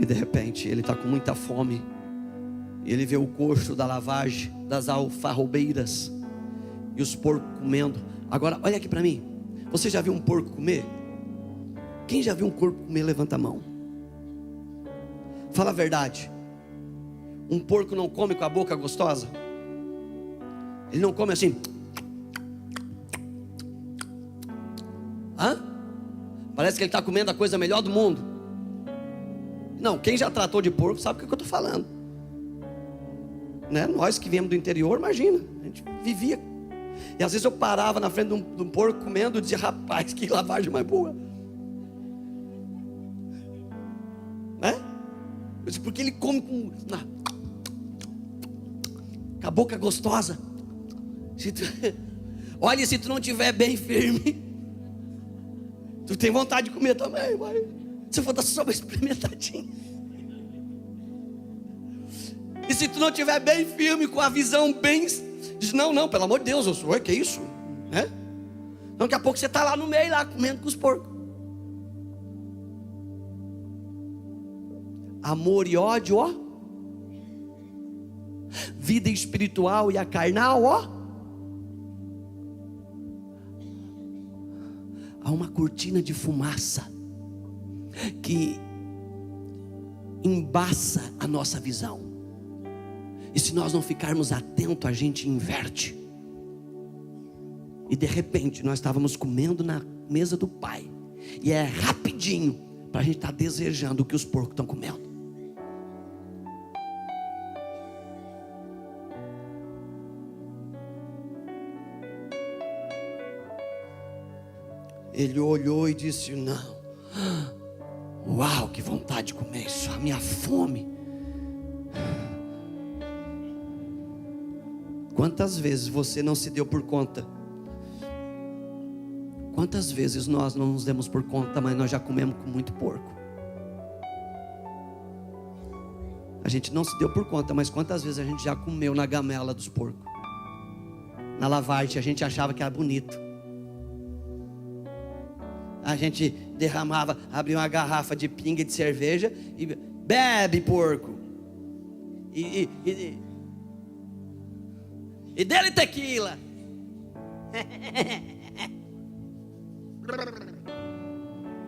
E de repente ele está com muita fome. E ele vê o coxo da lavagem, das alfarrobeiras, e os porcos comendo. Agora olha aqui para mim. Você já viu um porco comer? Quem já viu um porco comer, levanta a mão. Fala a verdade. Um porco não come com a boca gostosa? Ele não come assim. Hã? Parece que ele está comendo a coisa melhor do mundo. Não, quem já tratou de porco sabe o que eu estou falando, né? Nós que viemos do interior, imagina, a gente vivia. E às vezes eu parava na frente de um porco comendo e dizia: rapaz, que lavagem mais boa, né? Eu disse: porque ele come com a boca gostosa. Olha, se tu não tiver bem firme, tu tem vontade de comer também, vai. Se eu for dar só uma experimentadinha. E se tu não tiver bem firme, com a visão bem, diz: não, pelo amor de Deus, eu sou, que isso, né? Então daqui a pouco você está lá no meio, lá comendo com os porcos. Amor e ódio, ó. Vida espiritual e a carnal, ó. Há uma cortina de fumaça que embaça a nossa visão. E se nós não ficarmos atentos, a gente inverte. E de repente nós estávamos comendo na mesa do Pai, e é rapidinho para a gente estar desejando o que os porcos estão comendo. Ele olhou e disse: não, uau, que vontade de comer isso, a minha fome. Quantas vezes você não se deu por conta? Quantas vezes nós não nos demos por conta, mas nós já comemos com muito porco? A gente não se deu por conta, mas quantas vezes a gente já comeu na gamela dos porcos? Na lavagem, a gente achava que era bonito. A gente derramava, abria uma garrafa de pinga de cerveja e bebe, porco. E dele tequila.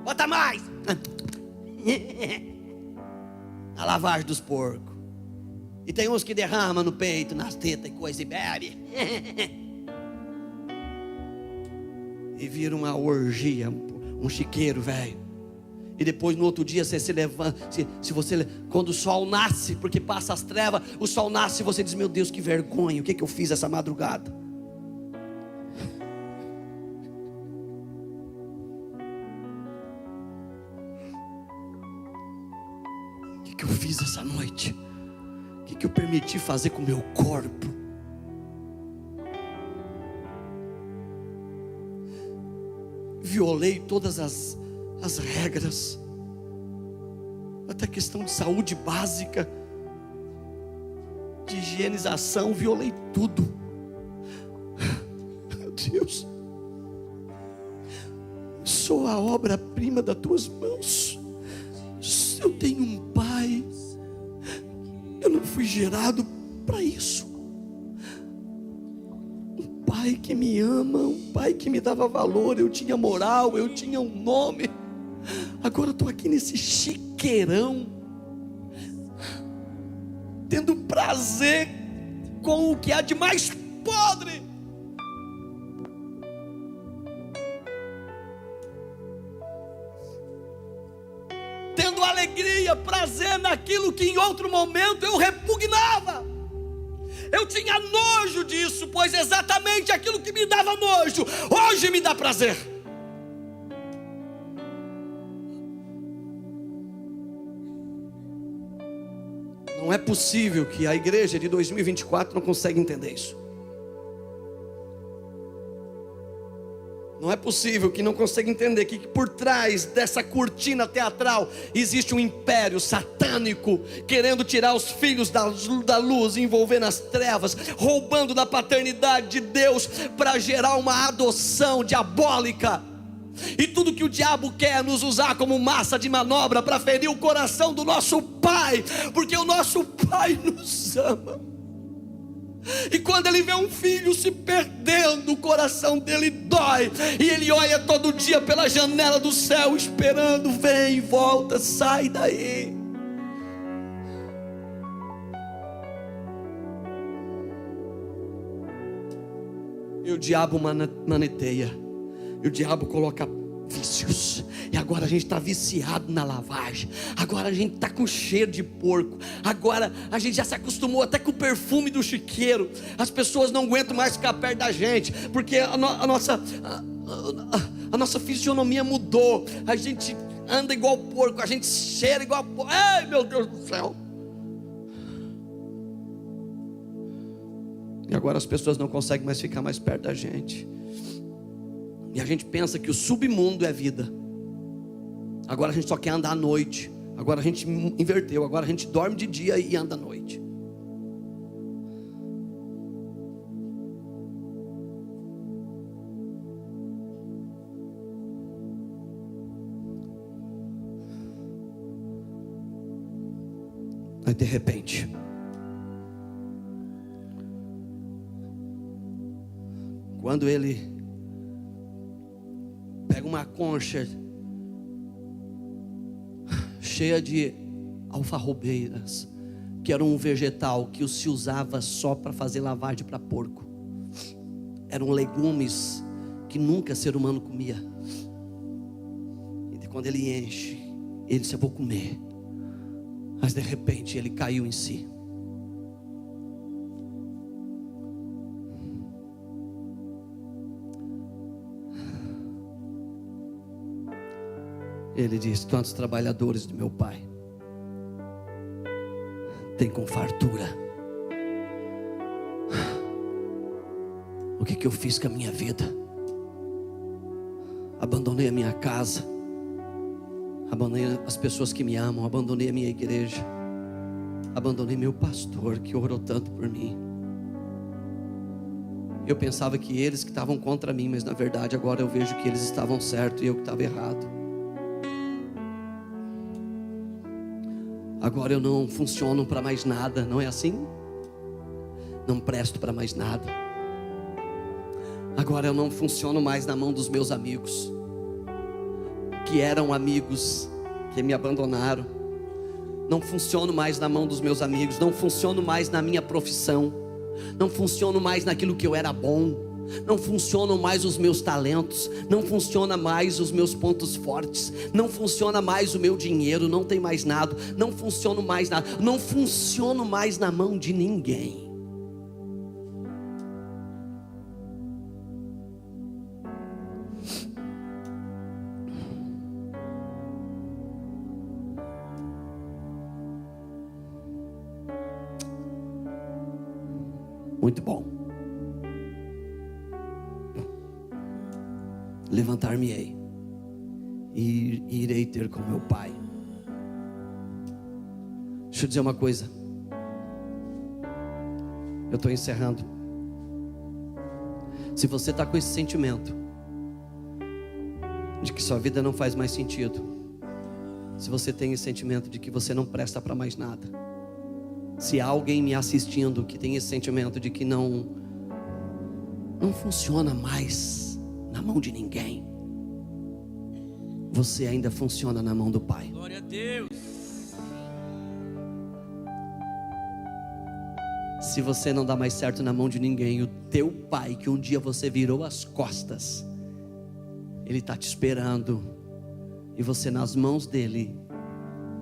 Bota mais. A lavagem dos porcos. E tem uns que derramam no peito, nas tetas e coisa, e bebe. E vira uma orgia, um chiqueiro, velho. E depois no outro dia você se levanta, se você, quando o sol nasce, porque passa as trevas, o sol nasce e você diz: meu Deus, que vergonha, o que eu fiz essa madrugada? O que eu fiz essa noite? O que eu permiti fazer com o meu corpo? Violei todas as regras, até questão de saúde básica, de higienização, violei tudo. Meu Deus, sou a obra-prima das tuas mãos. Eu tenho um pai, eu não fui gerado para isso. Um pai pai que me ama, um pai que me dava valor, eu tinha moral, eu tinha um nome. Agora eu estou aqui nesse chiqueirão, tendo prazer com o que há de mais podre. Tendo alegria, prazer naquilo que em outro momento eu repugnava. Eu tinha nojo disso, pois exatamente aquilo que me dava nojo, hoje me dá prazer. Não é possível que a igreja de 2024 não consiga entender isso. Não é possível que não consiga entender que por trás dessa cortina teatral existe um império satânico querendo tirar os filhos da luz, envolver nas trevas, roubando da paternidade de Deus para gerar uma adoção diabólica. E tudo que o diabo quer é nos usar como massa de manobra para ferir o coração do nosso Pai, porque o nosso Pai nos ama. E quando ele vê um filho se perdendo, o coração dele dói, e ele olha todo dia pela janela do céu esperando, vem, volta, sai daí. E o diabo maneteia, e o diabo coloca vícios, e agora a gente está viciado na lavagem, agora a gente está com cheiro de porco, agora a gente já se acostumou até com o perfume do chiqueiro, as pessoas não aguentam mais ficar perto da gente, porque a nossa fisionomia mudou, a gente anda igual porco, a gente cheira igual porco, ai meu Deus do céu. E agora as pessoas não conseguem mais ficar mais perto da gente. E a gente pensa que o submundo é vida. Agora a gente só quer andar à noite. Agora a gente inverteu. Agora a gente dorme de dia e anda à noite. Aí de repente, quando ele pega uma concha cheia de alfarrobeiras, que era um vegetal que se usava só para fazer lavagem para porco. Eram legumes que nunca ser humano comia. E quando ele enche, ele disse: eu vou comer. Mas de repente ele caiu em si. Ele diz: tantos trabalhadores do meu pai têm com fartura. O que eu fiz com a minha vida? Abandonei a minha casa, abandonei as pessoas que me amam, abandonei a minha igreja, abandonei meu pastor que orou tanto por mim. Eu pensava que eles que estavam contra mim, mas na verdade agora eu vejo que eles estavam certos e eu que estava errado. Agora eu não funciono para mais nada, não é assim? Não presto para mais nada. Agora eu não funciono mais na mão dos meus amigos, que eram amigos, que me abandonaram. Não funciono mais na mão dos meus amigos, não funciono mais na minha profissão, não funciono mais naquilo que eu era bom. Não funcionam mais os meus talentos, não funciona mais os meus pontos fortes, não funciona mais o meu dinheiro, não tem mais nada, não funciono mais nada, não funciono mais na mão de ninguém. Muito bom. Levantar-me-ei e irei ter com meu pai. Deixa eu dizer uma coisa. Eu estou encerrando. Se você está com esse sentimento de que sua vida não faz mais sentido, se você tem esse sentimento de que você não presta para mais nada, se há alguém me assistindo que tem esse sentimento de que não não funciona mais na mão de ninguém. Você ainda funciona na mão do Pai. Glória a Deus. Se você não dá mais certo na mão de ninguém, o teu Pai, que um dia você virou as costas, Ele está te esperando. E você nas mãos dEle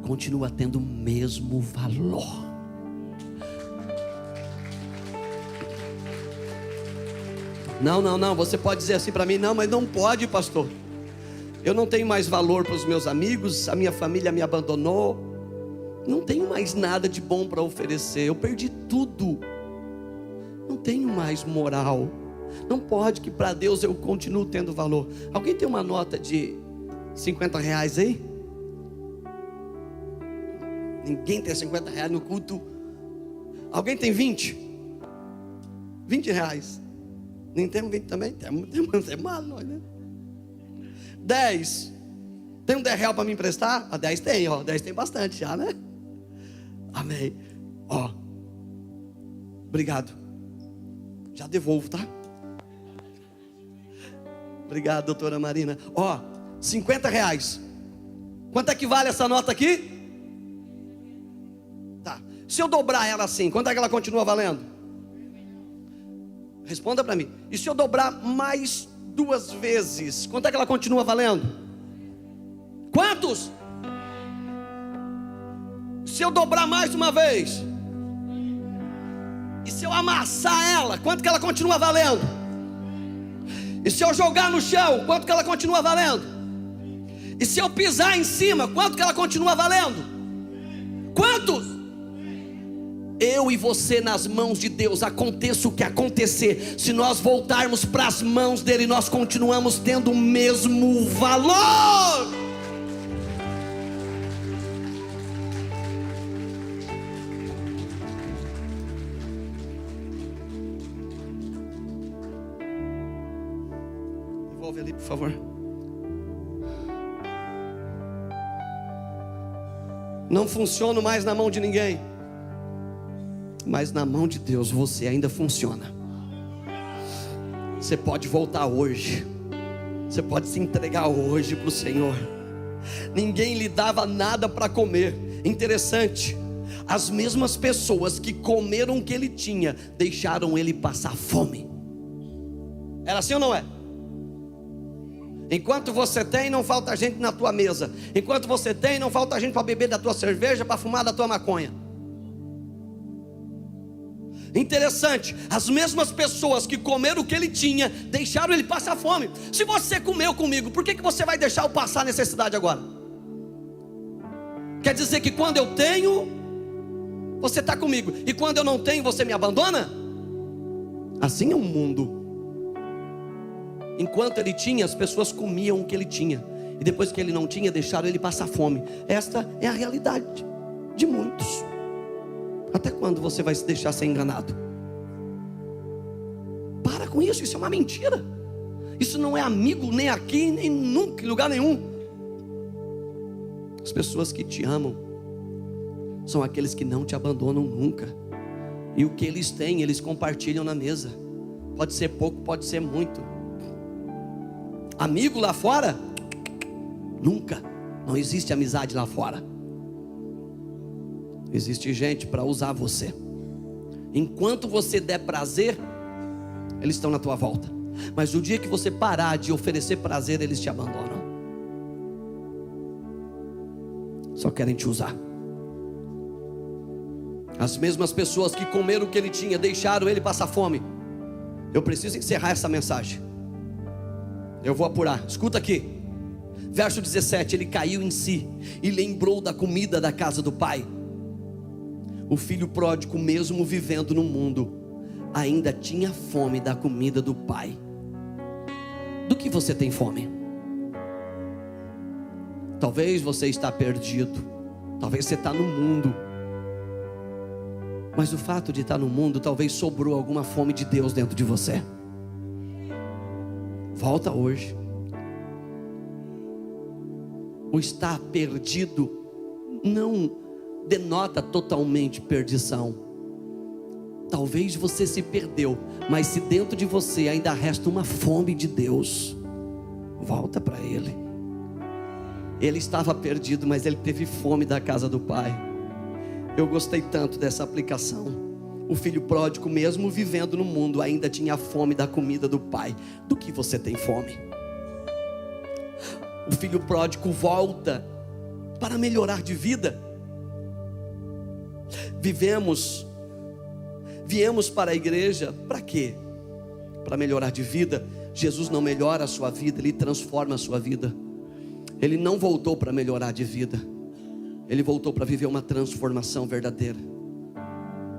continua tendo o mesmo valor. Não, você pode dizer assim para mim: não, mas não pode, pastor. Eu não tenho mais valor para os meus amigos, a minha família me abandonou, não tenho mais nada de bom para oferecer, eu perdi tudo, não tenho mais moral. Não pode, que para Deus eu continuo tendo valor. Alguém tem uma nota de R$50 aí? Ninguém tem R$50 no culto. Alguém tem 20? R$20. Nem temos 20 também? Temos mal nós, né? 10. Tem um R$10 para me emprestar? 10 tem, 10 tem bastante já, né? Amém. Obrigado. Já devolvo, tá? Obrigado, doutora Marina. R$50. Quanto é que vale essa nota aqui? Tá. Se eu dobrar ela assim, quanto é que ela continua valendo? Responda para mim. E se eu dobrar mais 2 vezes, quanto é que ela continua valendo? Quantos? Se eu dobrar mais uma vez, e se eu amassar ela, quanto que ela continua valendo? E se eu jogar no chão, quanto que ela continua valendo? E se eu pisar em cima, quanto que ela continua valendo? Quantos? Eu e você nas mãos de Deus, aconteça o que acontecer, se nós voltarmos para as mãos dele, nós continuamos tendo o mesmo valor. Devolve ali, por favor. Não funciono mais na mão de ninguém, mas na mão de Deus você ainda funciona. Você pode voltar hoje, você pode se entregar hoje para o Senhor. Ninguém lhe dava nada para comer. Interessante, as mesmas pessoas que comeram o que ele tinha, deixaram ele passar fome. Era assim ou não é? Enquanto você tem, não falta gente na tua mesa. Enquanto você tem, não falta gente para beber da tua cerveja, para fumar da tua maconha. Interessante, as mesmas pessoas que comeram o que ele tinha, deixaram ele passar fome. Se você comeu comigo, por que você vai deixar eu passar necessidade agora? Quer dizer que quando eu tenho, você está comigo, e quando eu não tenho, você me abandona? Assim é o mundo. Enquanto ele tinha, as pessoas comiam o que ele tinha, e depois que ele não tinha, deixaram ele passar fome. Esta é a realidade de muitos. Até quando você vai se deixar ser enganado? Para com isso, isso é uma mentira. Isso não é amigo, nem aqui, nem nunca, em lugar nenhum. As pessoas que te amam são aqueles que não te abandonam nunca. E o que eles têm, eles compartilham na mesa. Pode ser pouco, pode ser muito. Amigo lá fora? Nunca. Não existe amizade lá fora. Existe gente para usar você. Enquanto você der prazer, eles estão na tua volta. Mas o dia que você parar de oferecer prazer, eles te abandonam. Só querem te usar. As mesmas pessoas que comeram o que ele tinha, deixaram ele passar fome. Eu preciso encerrar essa mensagem. Eu vou apurar, escuta aqui. Verso 17, ele caiu em si e lembrou da comida da casa do pai. O filho pródigo, mesmo vivendo no mundo, ainda tinha fome da comida do pai. Do que você tem fome? Talvez você está perdido, talvez você está no mundo, mas o fato de estar no mundo, talvez sobrou alguma fome de Deus dentro de você. Volta hoje. O estar perdido não denota totalmente perdição. Talvez você se perdeu, mas se dentro de você ainda resta uma fome de Deus, volta para Ele. Ele estava perdido, mas ele teve fome da casa do Pai. Eu gostei tanto dessa aplicação. O filho pródigo, mesmo vivendo no mundo, ainda tinha fome da comida do Pai. Do que você tem fome? O filho pródigo volta para melhorar de vida. Viemos para a igreja, para quê? Para melhorar de vida. Jesus não melhora a sua vida, Ele transforma a sua vida. Ele não voltou para melhorar de vida, Ele voltou para viver uma transformação verdadeira.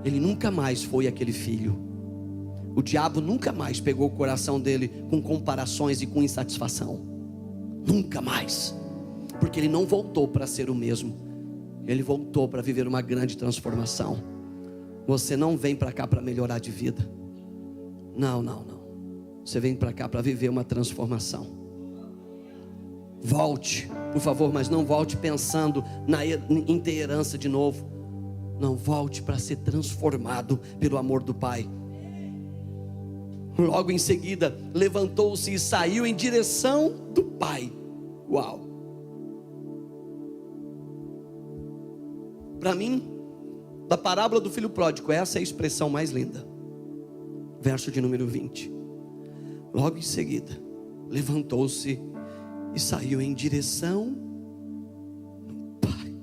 Ele nunca mais foi aquele filho. O diabo nunca mais pegou o coração dele com comparações e com insatisfação. Nunca mais. Porque ele não voltou para ser o mesmo. Ele voltou para viver uma grande transformação. Você não vem para cá para melhorar de vida. Não. Você vem para cá para viver uma transformação. Volte, por favor, mas não volte pensando em ter herança de novo. Não, volte para ser transformado pelo amor do Pai. Logo em seguida, levantou-se e saiu em direção do Pai. Uau! Para mim, da parábola do filho pródigo, essa é a expressão mais linda. Verso de número 20. Logo em seguida, levantou-se e saiu em direção do Pai.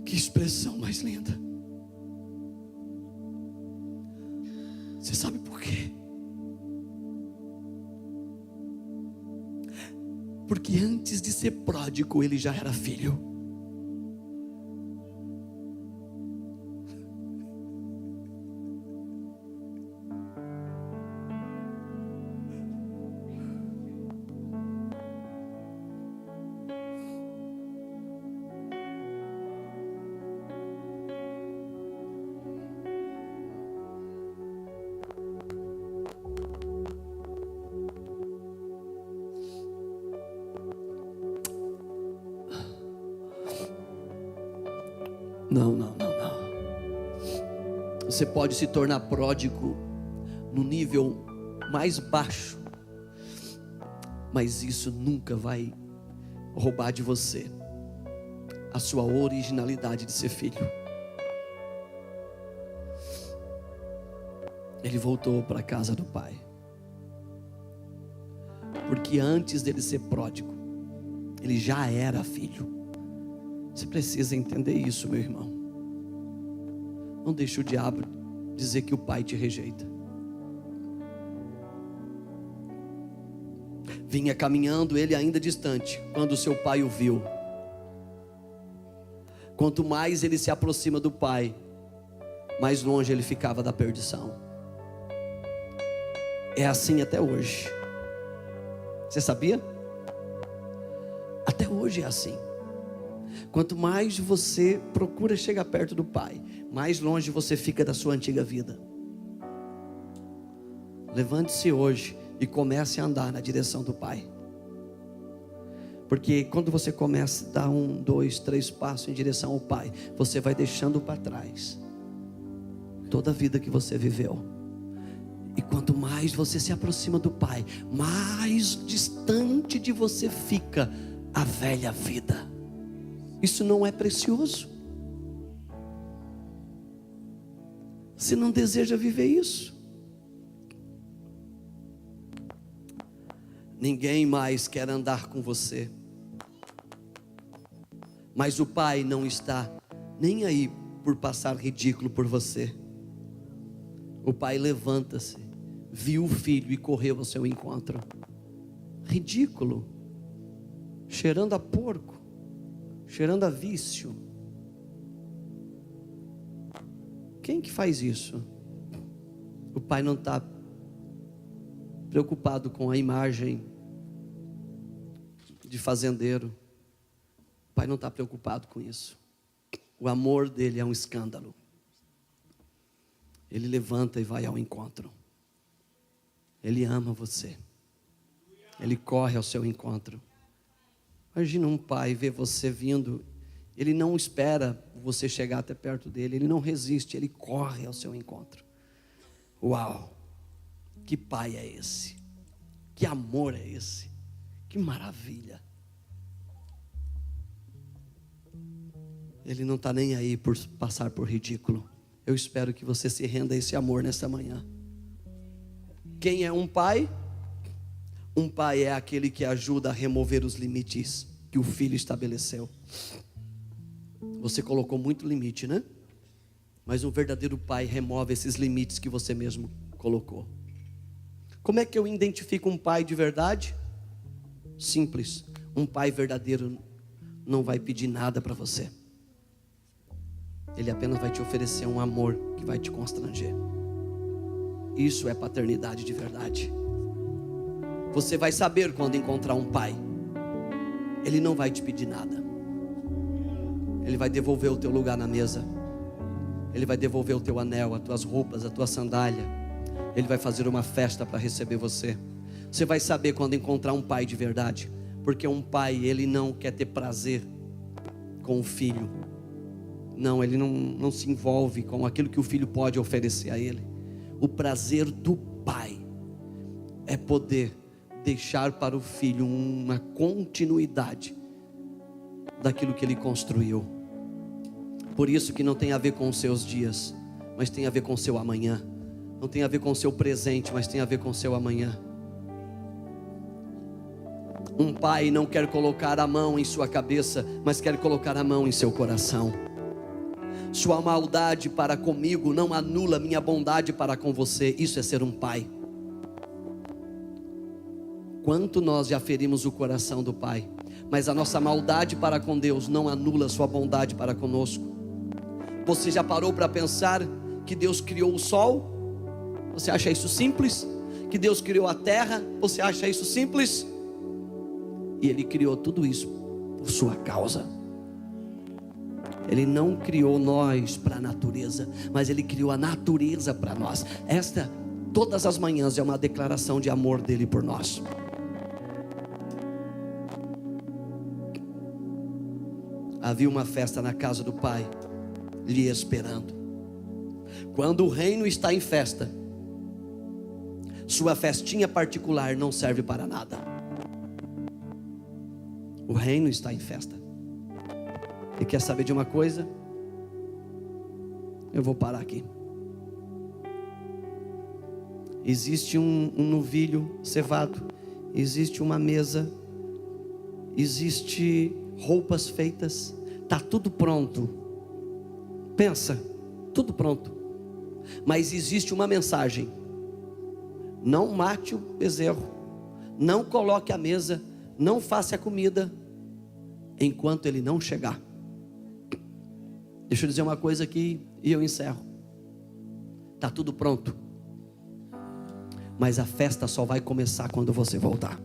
Que expressão mais linda. Você sabe por quê? Porque antes de ser pródigo, ele já era filho. Não. Você pode se tornar pródigo no nível mais baixo, mas isso nunca vai roubar de você a sua originalidade de ser filho. Ele voltou para a casa do Pai, porque antes dele ser pródigo, ele já era filho. Você precisa entender isso, meu irmão. Não deixe o diabo dizer que o Pai te rejeita. Vinha caminhando ele ainda distante, quando seu pai o viu. Quanto mais ele se aproxima do Pai, mais longe ele ficava da perdição. É assim até hoje. Você sabia? Até hoje é assim. Quanto mais você procura chegar perto do Pai, mais longe você fica da sua antiga vida. Levante-se hoje e comece a andar na direção do Pai. Porque quando você começa a dar 1, 2, 3 passos em direção ao Pai, você vai deixando para trás toda a vida que você viveu. E quanto mais você se aproxima do Pai, mais distante de você fica a velha vida. Isso não é precioso? Você não deseja viver isso? Ninguém mais quer andar com você, mas o Pai não está nem aí por passar ridículo por você. O Pai levanta-se, viu o filho e correu ao seu encontro. Ridículo, cheirando a porco, cheirando a vício. Quem que faz isso? O Pai não está preocupado com a imagem de fazendeiro. O Pai não está preocupado com isso. O amor dele é um escândalo. Ele levanta e vai ao encontro. Ele ama você. Ele corre ao seu encontro. Imagina um pai ver você vindo Ele não espera você chegar até perto dele, ele não resiste, ele corre ao seu encontro. Uau! Que pai é esse? Que amor é esse? Que maravilha! Ele não está nem aí por passar por ridículo. Eu espero que você se renda a esse amor nessa manhã. Quem é um pai? Um pai é aquele que ajuda a remover os limites que o filho estabeleceu. Você colocou muito limite, né? Mas um verdadeiro pai remove esses limites que você mesmo colocou. Como é que eu identifico um pai de verdade? Simples. Um pai verdadeiro não vai pedir nada para você. Ele apenas vai te oferecer um amor que vai te constranger. Isso é paternidade de verdade. Você vai saber quando encontrar um pai. Ele não vai te pedir nada. Ele vai devolver o teu lugar na mesa. Ele vai devolver o teu anel, as tuas roupas, a tua sandália. Ele vai fazer uma festa para receber você. Você vai saber quando encontrar um pai de verdade. Porque um pai, ele não quer ter prazer com o filho. Não, ele não se envolve com aquilo que o filho pode oferecer a ele. O prazer do pai é poder deixar para o filho uma continuidade daquilo que ele construiu. Por isso que não tem a ver com os seus dias, mas tem a ver com o seu amanhã. Não tem a ver com o seu presente, mas tem a ver com o seu amanhã. Um pai não quer colocar a mão em sua cabeça, mas quer colocar a mão em seu coração. Sua maldade para comigo não anula minha bondade para com você. Isso é ser um pai. Quanto nós já ferimos o coração do pai, mas a nossa maldade para com Deus não anula sua bondade para conosco. Você já parou para pensar que Deus criou o sol? Você acha isso simples? Que Deus criou a terra? Você acha isso simples? E Ele criou tudo isso por sua causa. Ele não criou nós para a natureza, mas Ele criou a natureza para nós. Esta, todas as manhãs, é uma declaração de amor dEle por nós. Havia uma festa na casa do Pai, lhe esperando. Quando o reino está em festa, sua festinha particular não serve para nada. O reino está em festa. E quer saber de uma coisa? Eu vou parar aqui. Existe um novilho cevado, existe uma mesa, existe roupas feitas, está tudo pronto. Pensa, tudo pronto. Mas existe uma mensagem: não mate o bezerro, não coloque a mesa, não faça a comida enquanto ele não chegar. Deixa eu dizer uma coisa aqui e eu encerro. Está tudo pronto, mas a festa só vai começar quando você voltar.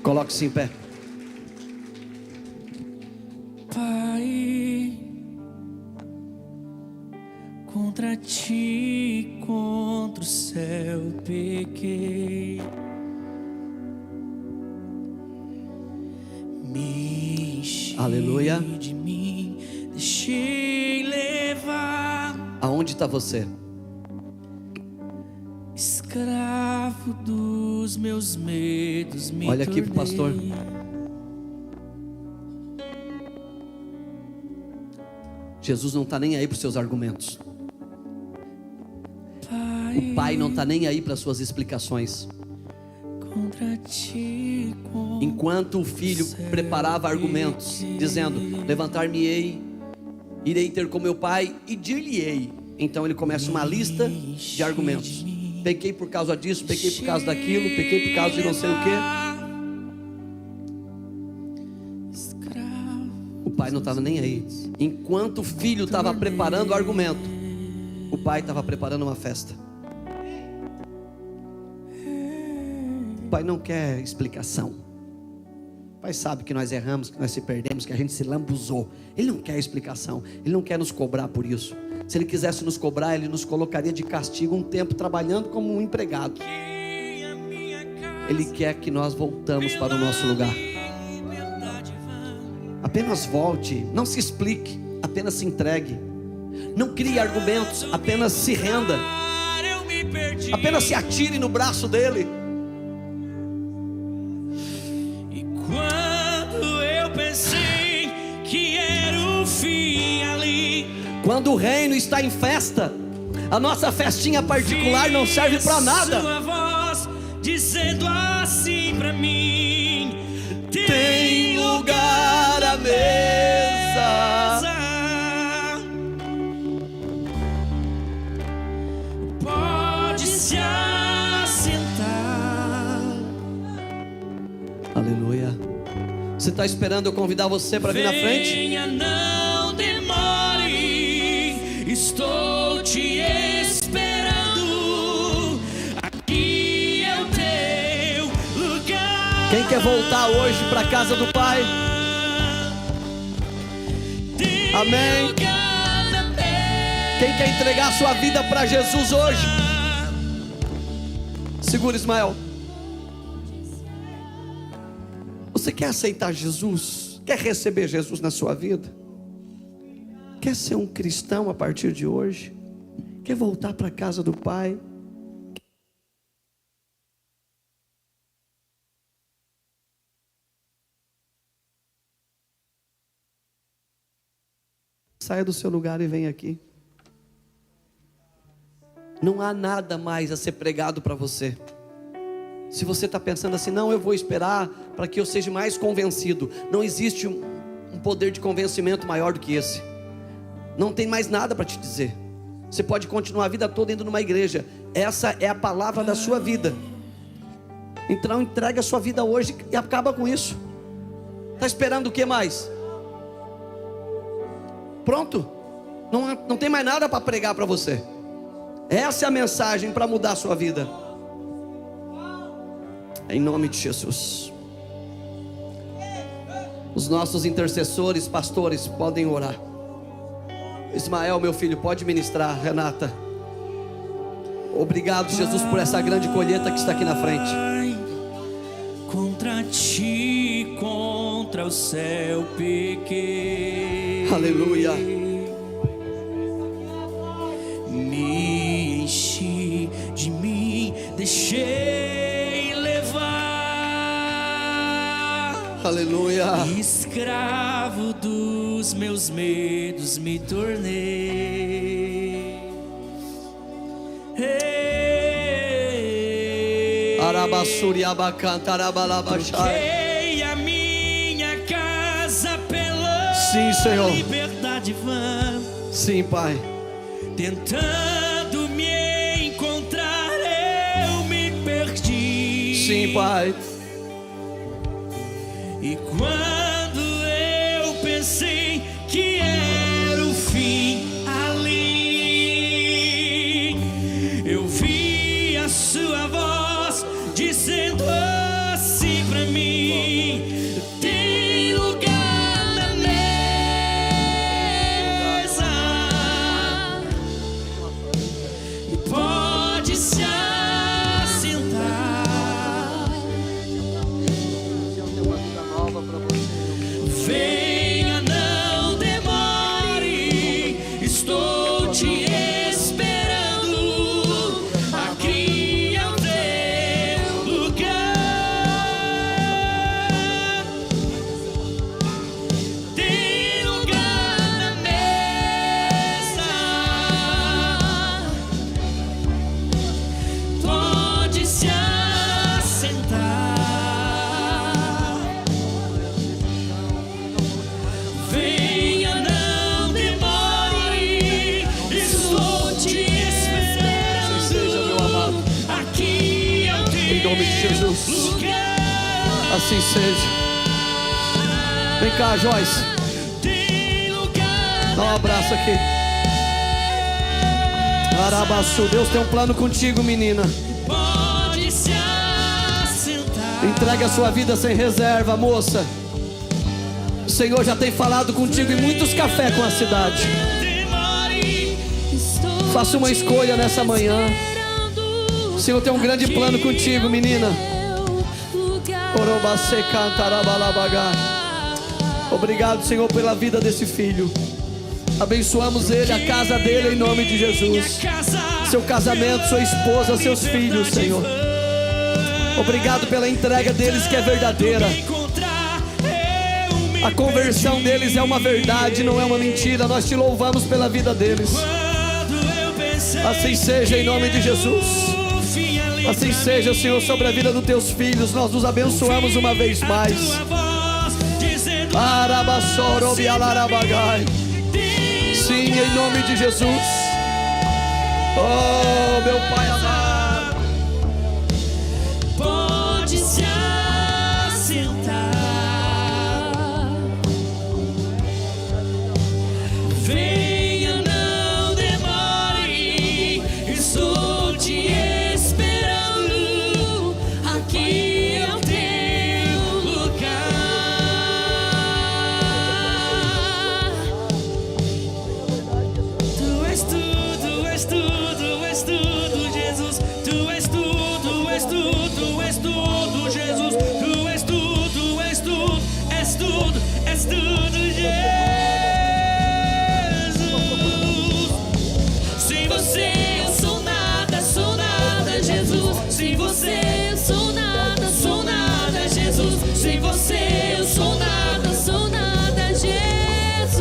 Coloque-se em pé. Pai, contra ti, contra o céu pequei. Me enchi Aleluia. de mim, deixei levar. Aonde está você? Escravo dos meus medos, me Olha aqui pro pastor. Jesus não está nem aí para os seus argumentos. O Pai não está nem aí para as suas explicações. Contra ti, Enquanto o filho preparava argumentos, dizendo: levantar-me-ei, irei ter com meu pai e dir-lhe-ei. Então ele começa uma lista de argumentos. Pequei por causa disso, pequei por causa daquilo, pequei por causa de não sei o quê. O pai não estava nem aí. Enquanto o filho estava preparando o argumento, o pai estava preparando uma festa. O pai não quer explicação. O pai sabe que nós erramos, que nós se perdemos, que a gente se lambuzou. Ele não quer explicação. Ele não quer nos cobrar por isso. Se ele quisesse nos cobrar, ele nos colocaria de castigo um tempo trabalhando como um empregado. Ele quer que nós voltamos para o nosso lugar. Apenas volte, não se explique, apenas se entregue. Não crie argumentos, apenas se renda. Apenas se atire no braço dele. E quando eu pensei que era o fim ali, quando o reino está em festa, a nossa festinha particular não serve para nada. Sua voz dizendo assim para mim: tem lugar à mesa. Pode se assentar. Aleluia. Você está esperando eu convidar você para vir na frente? Venha, não demore, estou te esperando. Aqui é o teu lugar. Quem quer voltar hoje para a casa do Pai? Amém. Quem quer entregar sua vida para Jesus hoje? Segura, Ismael. Você quer aceitar Jesus? Quer receber Jesus na sua vida? Quer ser um cristão a partir de hoje? Quer voltar para a casa do Pai? Saia do seu lugar e venha aqui. Não há nada mais a ser pregado para você. Se você está pensando assim, não, eu vou esperar para que eu seja mais convencido. Não existe um poder de convencimento maior do que esse. Não tem mais nada para te dizer. Você pode continuar a vida toda indo numa igreja. Essa é a palavra da sua vida. Então entregue a sua vida hoje e acaba com isso. Está esperando o que mais? Pronto. Não tem mais nada para pregar para você. Essa é a mensagem para mudar a sua vida. Em nome de Jesus. Os nossos intercessores, pastores, podem orar. Ismael, meu filho, pode ministrar. Renata, obrigado, Jesus, por essa grande colheita que está aqui na frente. Contra ti, contra o céu pequei. Aleluia. Me enchi de mim, deixei levar. Aleluia. Escravo dos meus medos me tornei. Troquei a minha casa pela Sim, Senhor. liberdade vã. Sim, Pai. Tentando me encontrar, eu me perdi. Sim, Pai. E quando eu pensei que era o fim ali, eu vi a sua voz dizendo assim pra mim: tem lugar na mesa, e pode se assentar. Venha, não demore, estou te esperando. Aqui é o teu lugar. Tem lugar na mesa, pode se assentar. Venha, não demore, estou te esperando. Seja, meu amado. Aqui é o teu Em nome de Jesus. lugar. Assim seja. Vem cá, Joyce. Tem lugar Dá um abraço aqui. Arabaçu, Deus tem um plano contigo, menina. pode se assentar. Entregue a sua vida sem reserva, moça. O Senhor já tem falado contigo em muitos cafés com a cidade. Demore, Faça uma escolha nessa manhã. O Senhor tem um grande plano contigo, menina. Obrigado, Senhor, pela vida desse filho. Abençoamos ele, a casa dele, em nome de Jesus. Seu casamento, sua esposa, seus filhos, Senhor. Obrigado pela entrega deles, que é verdadeira. A conversão deles é uma verdade, não é uma mentira. Nós te louvamos pela vida deles. Assim seja, em nome de Jesus. Assim seja, Senhor, sobre a vida dos teus filhos. Nós nos abençoamos uma vez mais. Sim, em nome de Jesus. Oh, meu Pai amado. Pode se assentar. Venha, não demore. Estou te esperando. Aqui é o teu lugar. Tu és tudo, és tudo, és tudo, Jesus. Tu és tudo, és tudo, és tudo, Jesus. Tu és tudo, és tudo, és tudo, és tudo, Jesus. Sem você eu sou nada, Jesus. Sem você eu sou nada, Jesus. Sem você eu sou nada, Jesus.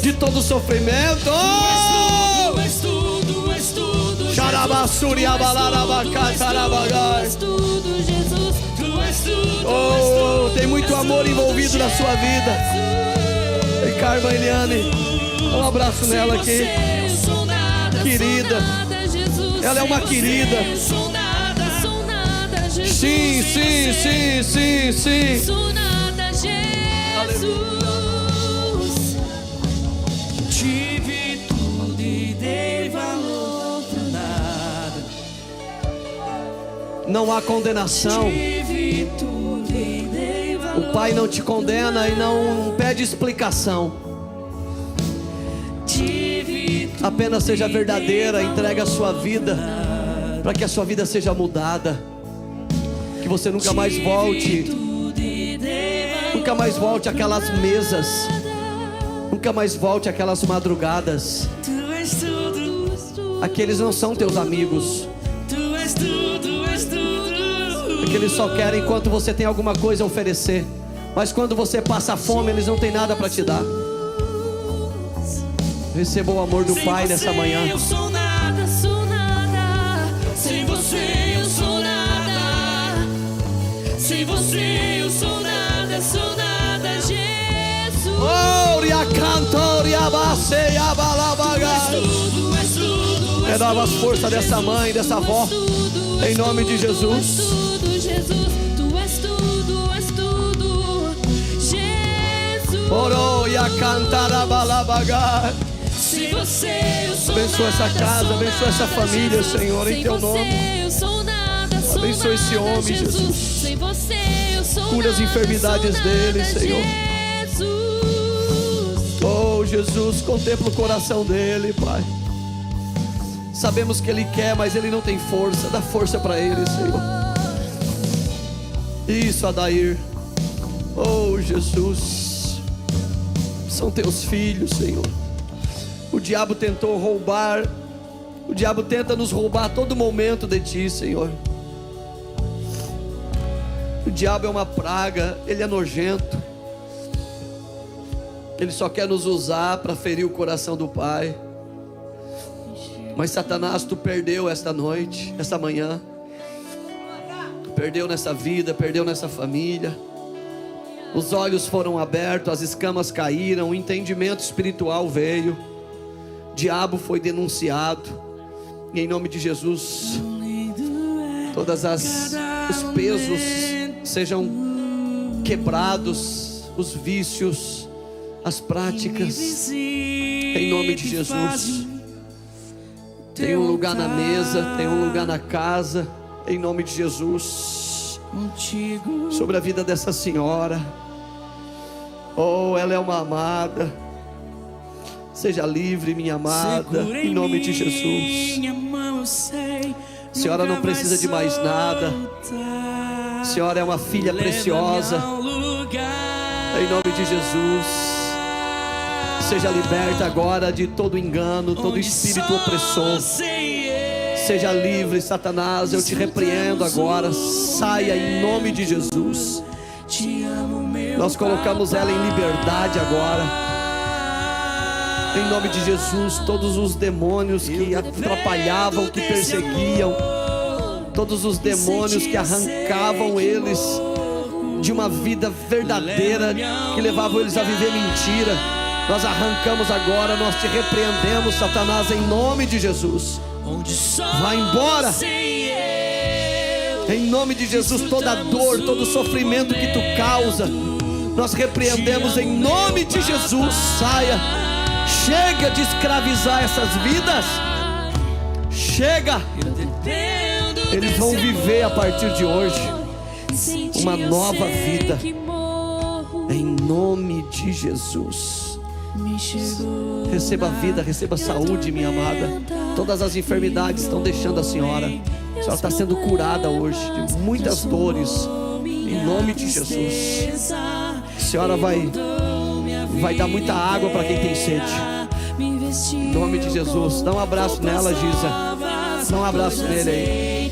De todo sofrimento. Tu és tudo, és tudo, Xarabassuriabalarabacatarabagai. Tu és tudo, Jesus. Tu és tudo, Oh, tem muito amor envolvido na sua vida. E Carmen Eliane, dá um abraço nela aqui. Querida. Ela é uma querida. Sim, sim, sim, sim, sim. Sou nada, Jesus. Tive tudo e dei valor pra nada. Não há condenação. Tive tudo e dei valor. O Pai não te condena e não pede explicação. Tive tudo. Apenas seja verdadeira, entregue a sua vida para que a sua vida seja mudada. Que você nunca mais volte. Nunca mais volte àquelas mesas. Nunca mais volte àquelas madrugadas. Tu és tudo. Aqueles não são teus amigos. Tu és tudo, és tudo. Porque eles só querem enquanto você tem alguma coisa a oferecer. Mas quando você passa fome, eles não têm nada para te dar. Receba o amor do Pai nessa manhã. Eu sou nada, sou nada. Sem você eu sou nada. Sem você eu sou nada, Jesus. É dar as forças dessa mãe, dessa avó. Em nome de Jesus. Tu és tudo, és tudo, Jesus. Oro e a cantar a balabagar. Sem você eu sou Abençoa essa casa, abençoa essa família, Senhor, em teu nome. Abençoa esse homem, Jesus. Sem você eu sou Cura as enfermidades dele, Senhor. Oh, Jesus, contempla o coração dele, Pai. Sabemos que ele quer, mas ele não tem força. Dá força para ele, Senhor. Isso, Adair. Oh, Jesus. São teus filhos, Senhor. O diabo tentou roubar. O diabo tenta nos roubar a todo momento de ti, Senhor. O diabo é uma praga. Ele é nojento. Ele só quer nos usar para ferir o coração do Pai. Mas Satanás, tu perdeu esta noite, esta manhã. Perdeu nessa vida, perdeu nessa família. Os olhos foram abertos, as escamas caíram, o entendimento espiritual veio. O diabo foi denunciado. E em nome de Jesus, todos os pesos sejam quebrados, os vícios, as práticas. Em nome de Jesus. Tem um lugar na mesa, tem um lugar na casa. Em nome de Jesus. Sobre a vida dessa senhora. Oh, ela é uma amada. Seja livre, minha amada. Em nome de Jesus. A senhora não precisa de mais nada. senhora é uma filha preciosa. Em nome de Jesus, seja liberta agora de todo engano, todo espírito opressor. Seja livre, Satanás, eu te repreendo agora. Saia em nome de Jesus. Nós colocamos ela em liberdade agora. Em nome de Jesus, todos os demônios que atrapalhavam, que perseguiam, todos os demônios que arrancavam eles de uma vida verdadeira, que levavam eles a viver mentira, nós arrancamos agora, nós te repreendemos, Satanás, em nome de Jesus. Vai embora. Em nome de Jesus, toda dor, todo sofrimento que tu causa, nós repreendemos em nome de Jesus. Saia. Chega de escravizar essas vidas. Chega. Eles vão viver a partir de hoje uma nova vida. Em nome de Jesus. Receba vida, receba saúde, minha amada. Todas as enfermidades estão deixando a senhora. A senhora está sendo curada hoje de muitas dores. Em nome de Jesus. A senhora vai dar muita água para quem tem sede. Em nome de Jesus. Dá um abraço nela, Giza. Dá um abraço nele aí.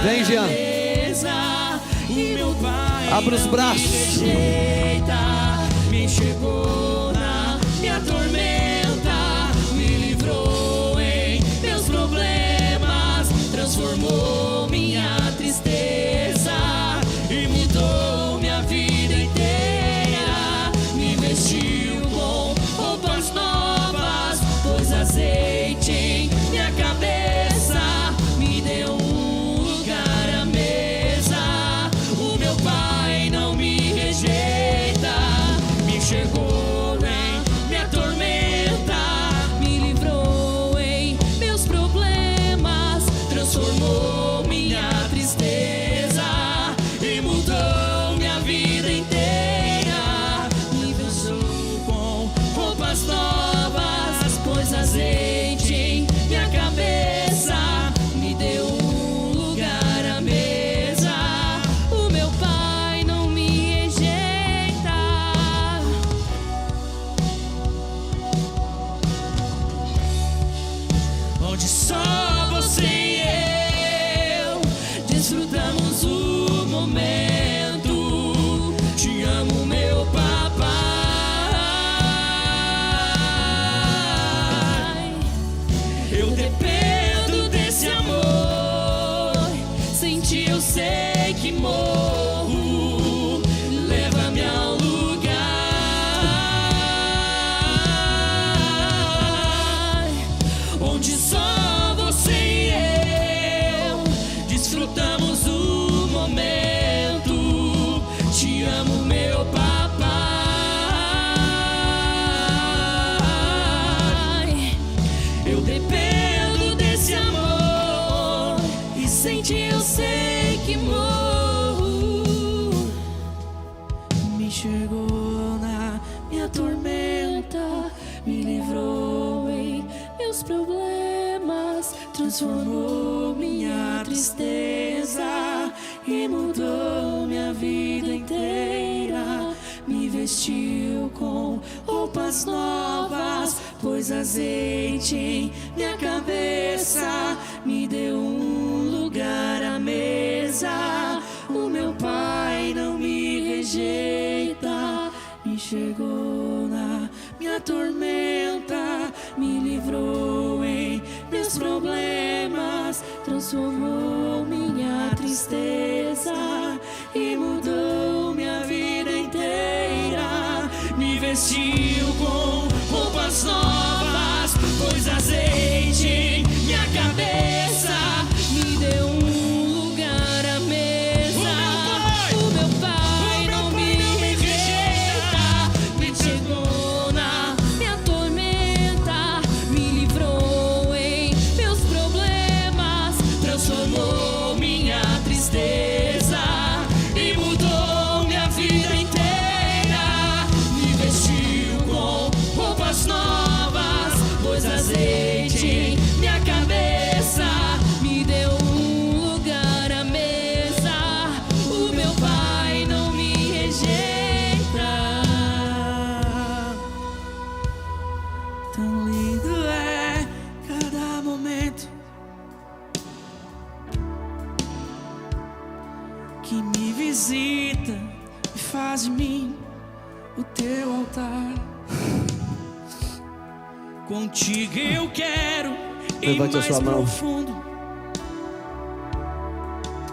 Vem, Jean. Abra os braços. Me chegou na minha tormenta, me livrou em meus problemas, transformou minha tristeza e mudou minha vida inteira. Me vestiu com roupas novas, pôs azeite em minha cabeça, me deu um lugar à mesa. O meu Pai não me rejeita, me chegou em minha tormenta, me livrou em meus problemas, transformou minha tristeza e mudou minha vida inteira. Me vestiu com roupas novas, pôs azeite em minha cabeça, me deu um lugar à mesa. O meu Pai não me rejeita. Onde só você e eu desfrutamos o momento. Te amo, meu papai. Eu dependo desse amor. Sem ti eu sei que morro. Leva-me ao lugar onde só você e eu desfrutamos o momento. Te amo, meu papai. Eu dependo desse amor e sem ti eu sei que morro. Me chegou na minha tormenta, me livrou em meus problemas, transformou minha tristeza e mudou minha vida inteira. Me vestiu com roupas novas, pôs azeite em minha cabeça, me deu um lugar à mesa. O meu Pai não me rejeita, me chegou na minha tormenta, me livrou em meus problemas, transformou minha tristeza e mudou minha vida inteira. Me vestiu com roupas novas, pôs azeite em minha cabeça, me deu um lugar à mesa. O meu Pai não me rejeita, me chegou na minha tormenta, me livrou em meus problemas, transformou minha tristeza e mudou minha vida inteira. Me vestiu com que me visita e faz de mim o teu altar. Contigo eu quero ir Levante a mais sua mão. profundo.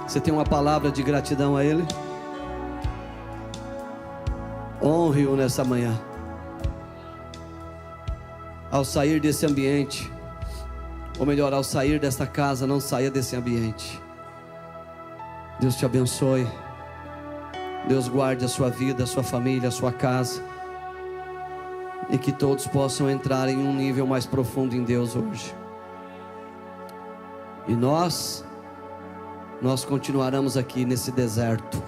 Você tem uma palavra de gratidão a Ele? Honre-o nessa manhã. Ao sair desse ambiente, ou melhor, ao sair desta casa, não saia desse ambiente. Deus te abençoe. Deus guarde a sua vida, a sua família, a sua casa. E que todos possam entrar em um nível mais profundo em Deus hoje. E nós continuaremos aqui nesse deserto,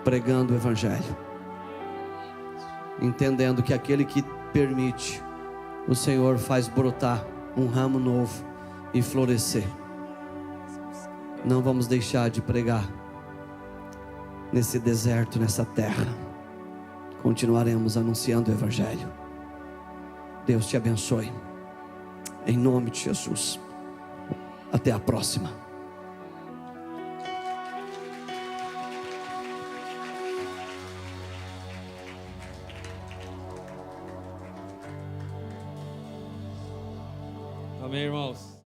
pregando o Evangelho, entendendo que aquele que permite, o Senhor faz brotar um ramo novo e florescer. Não vamos deixar de pregar nesse deserto, nessa terra. Continuaremos anunciando o Evangelho. Deus te abençoe, em nome de Jesus. Até a próxima. Amém, irmãos.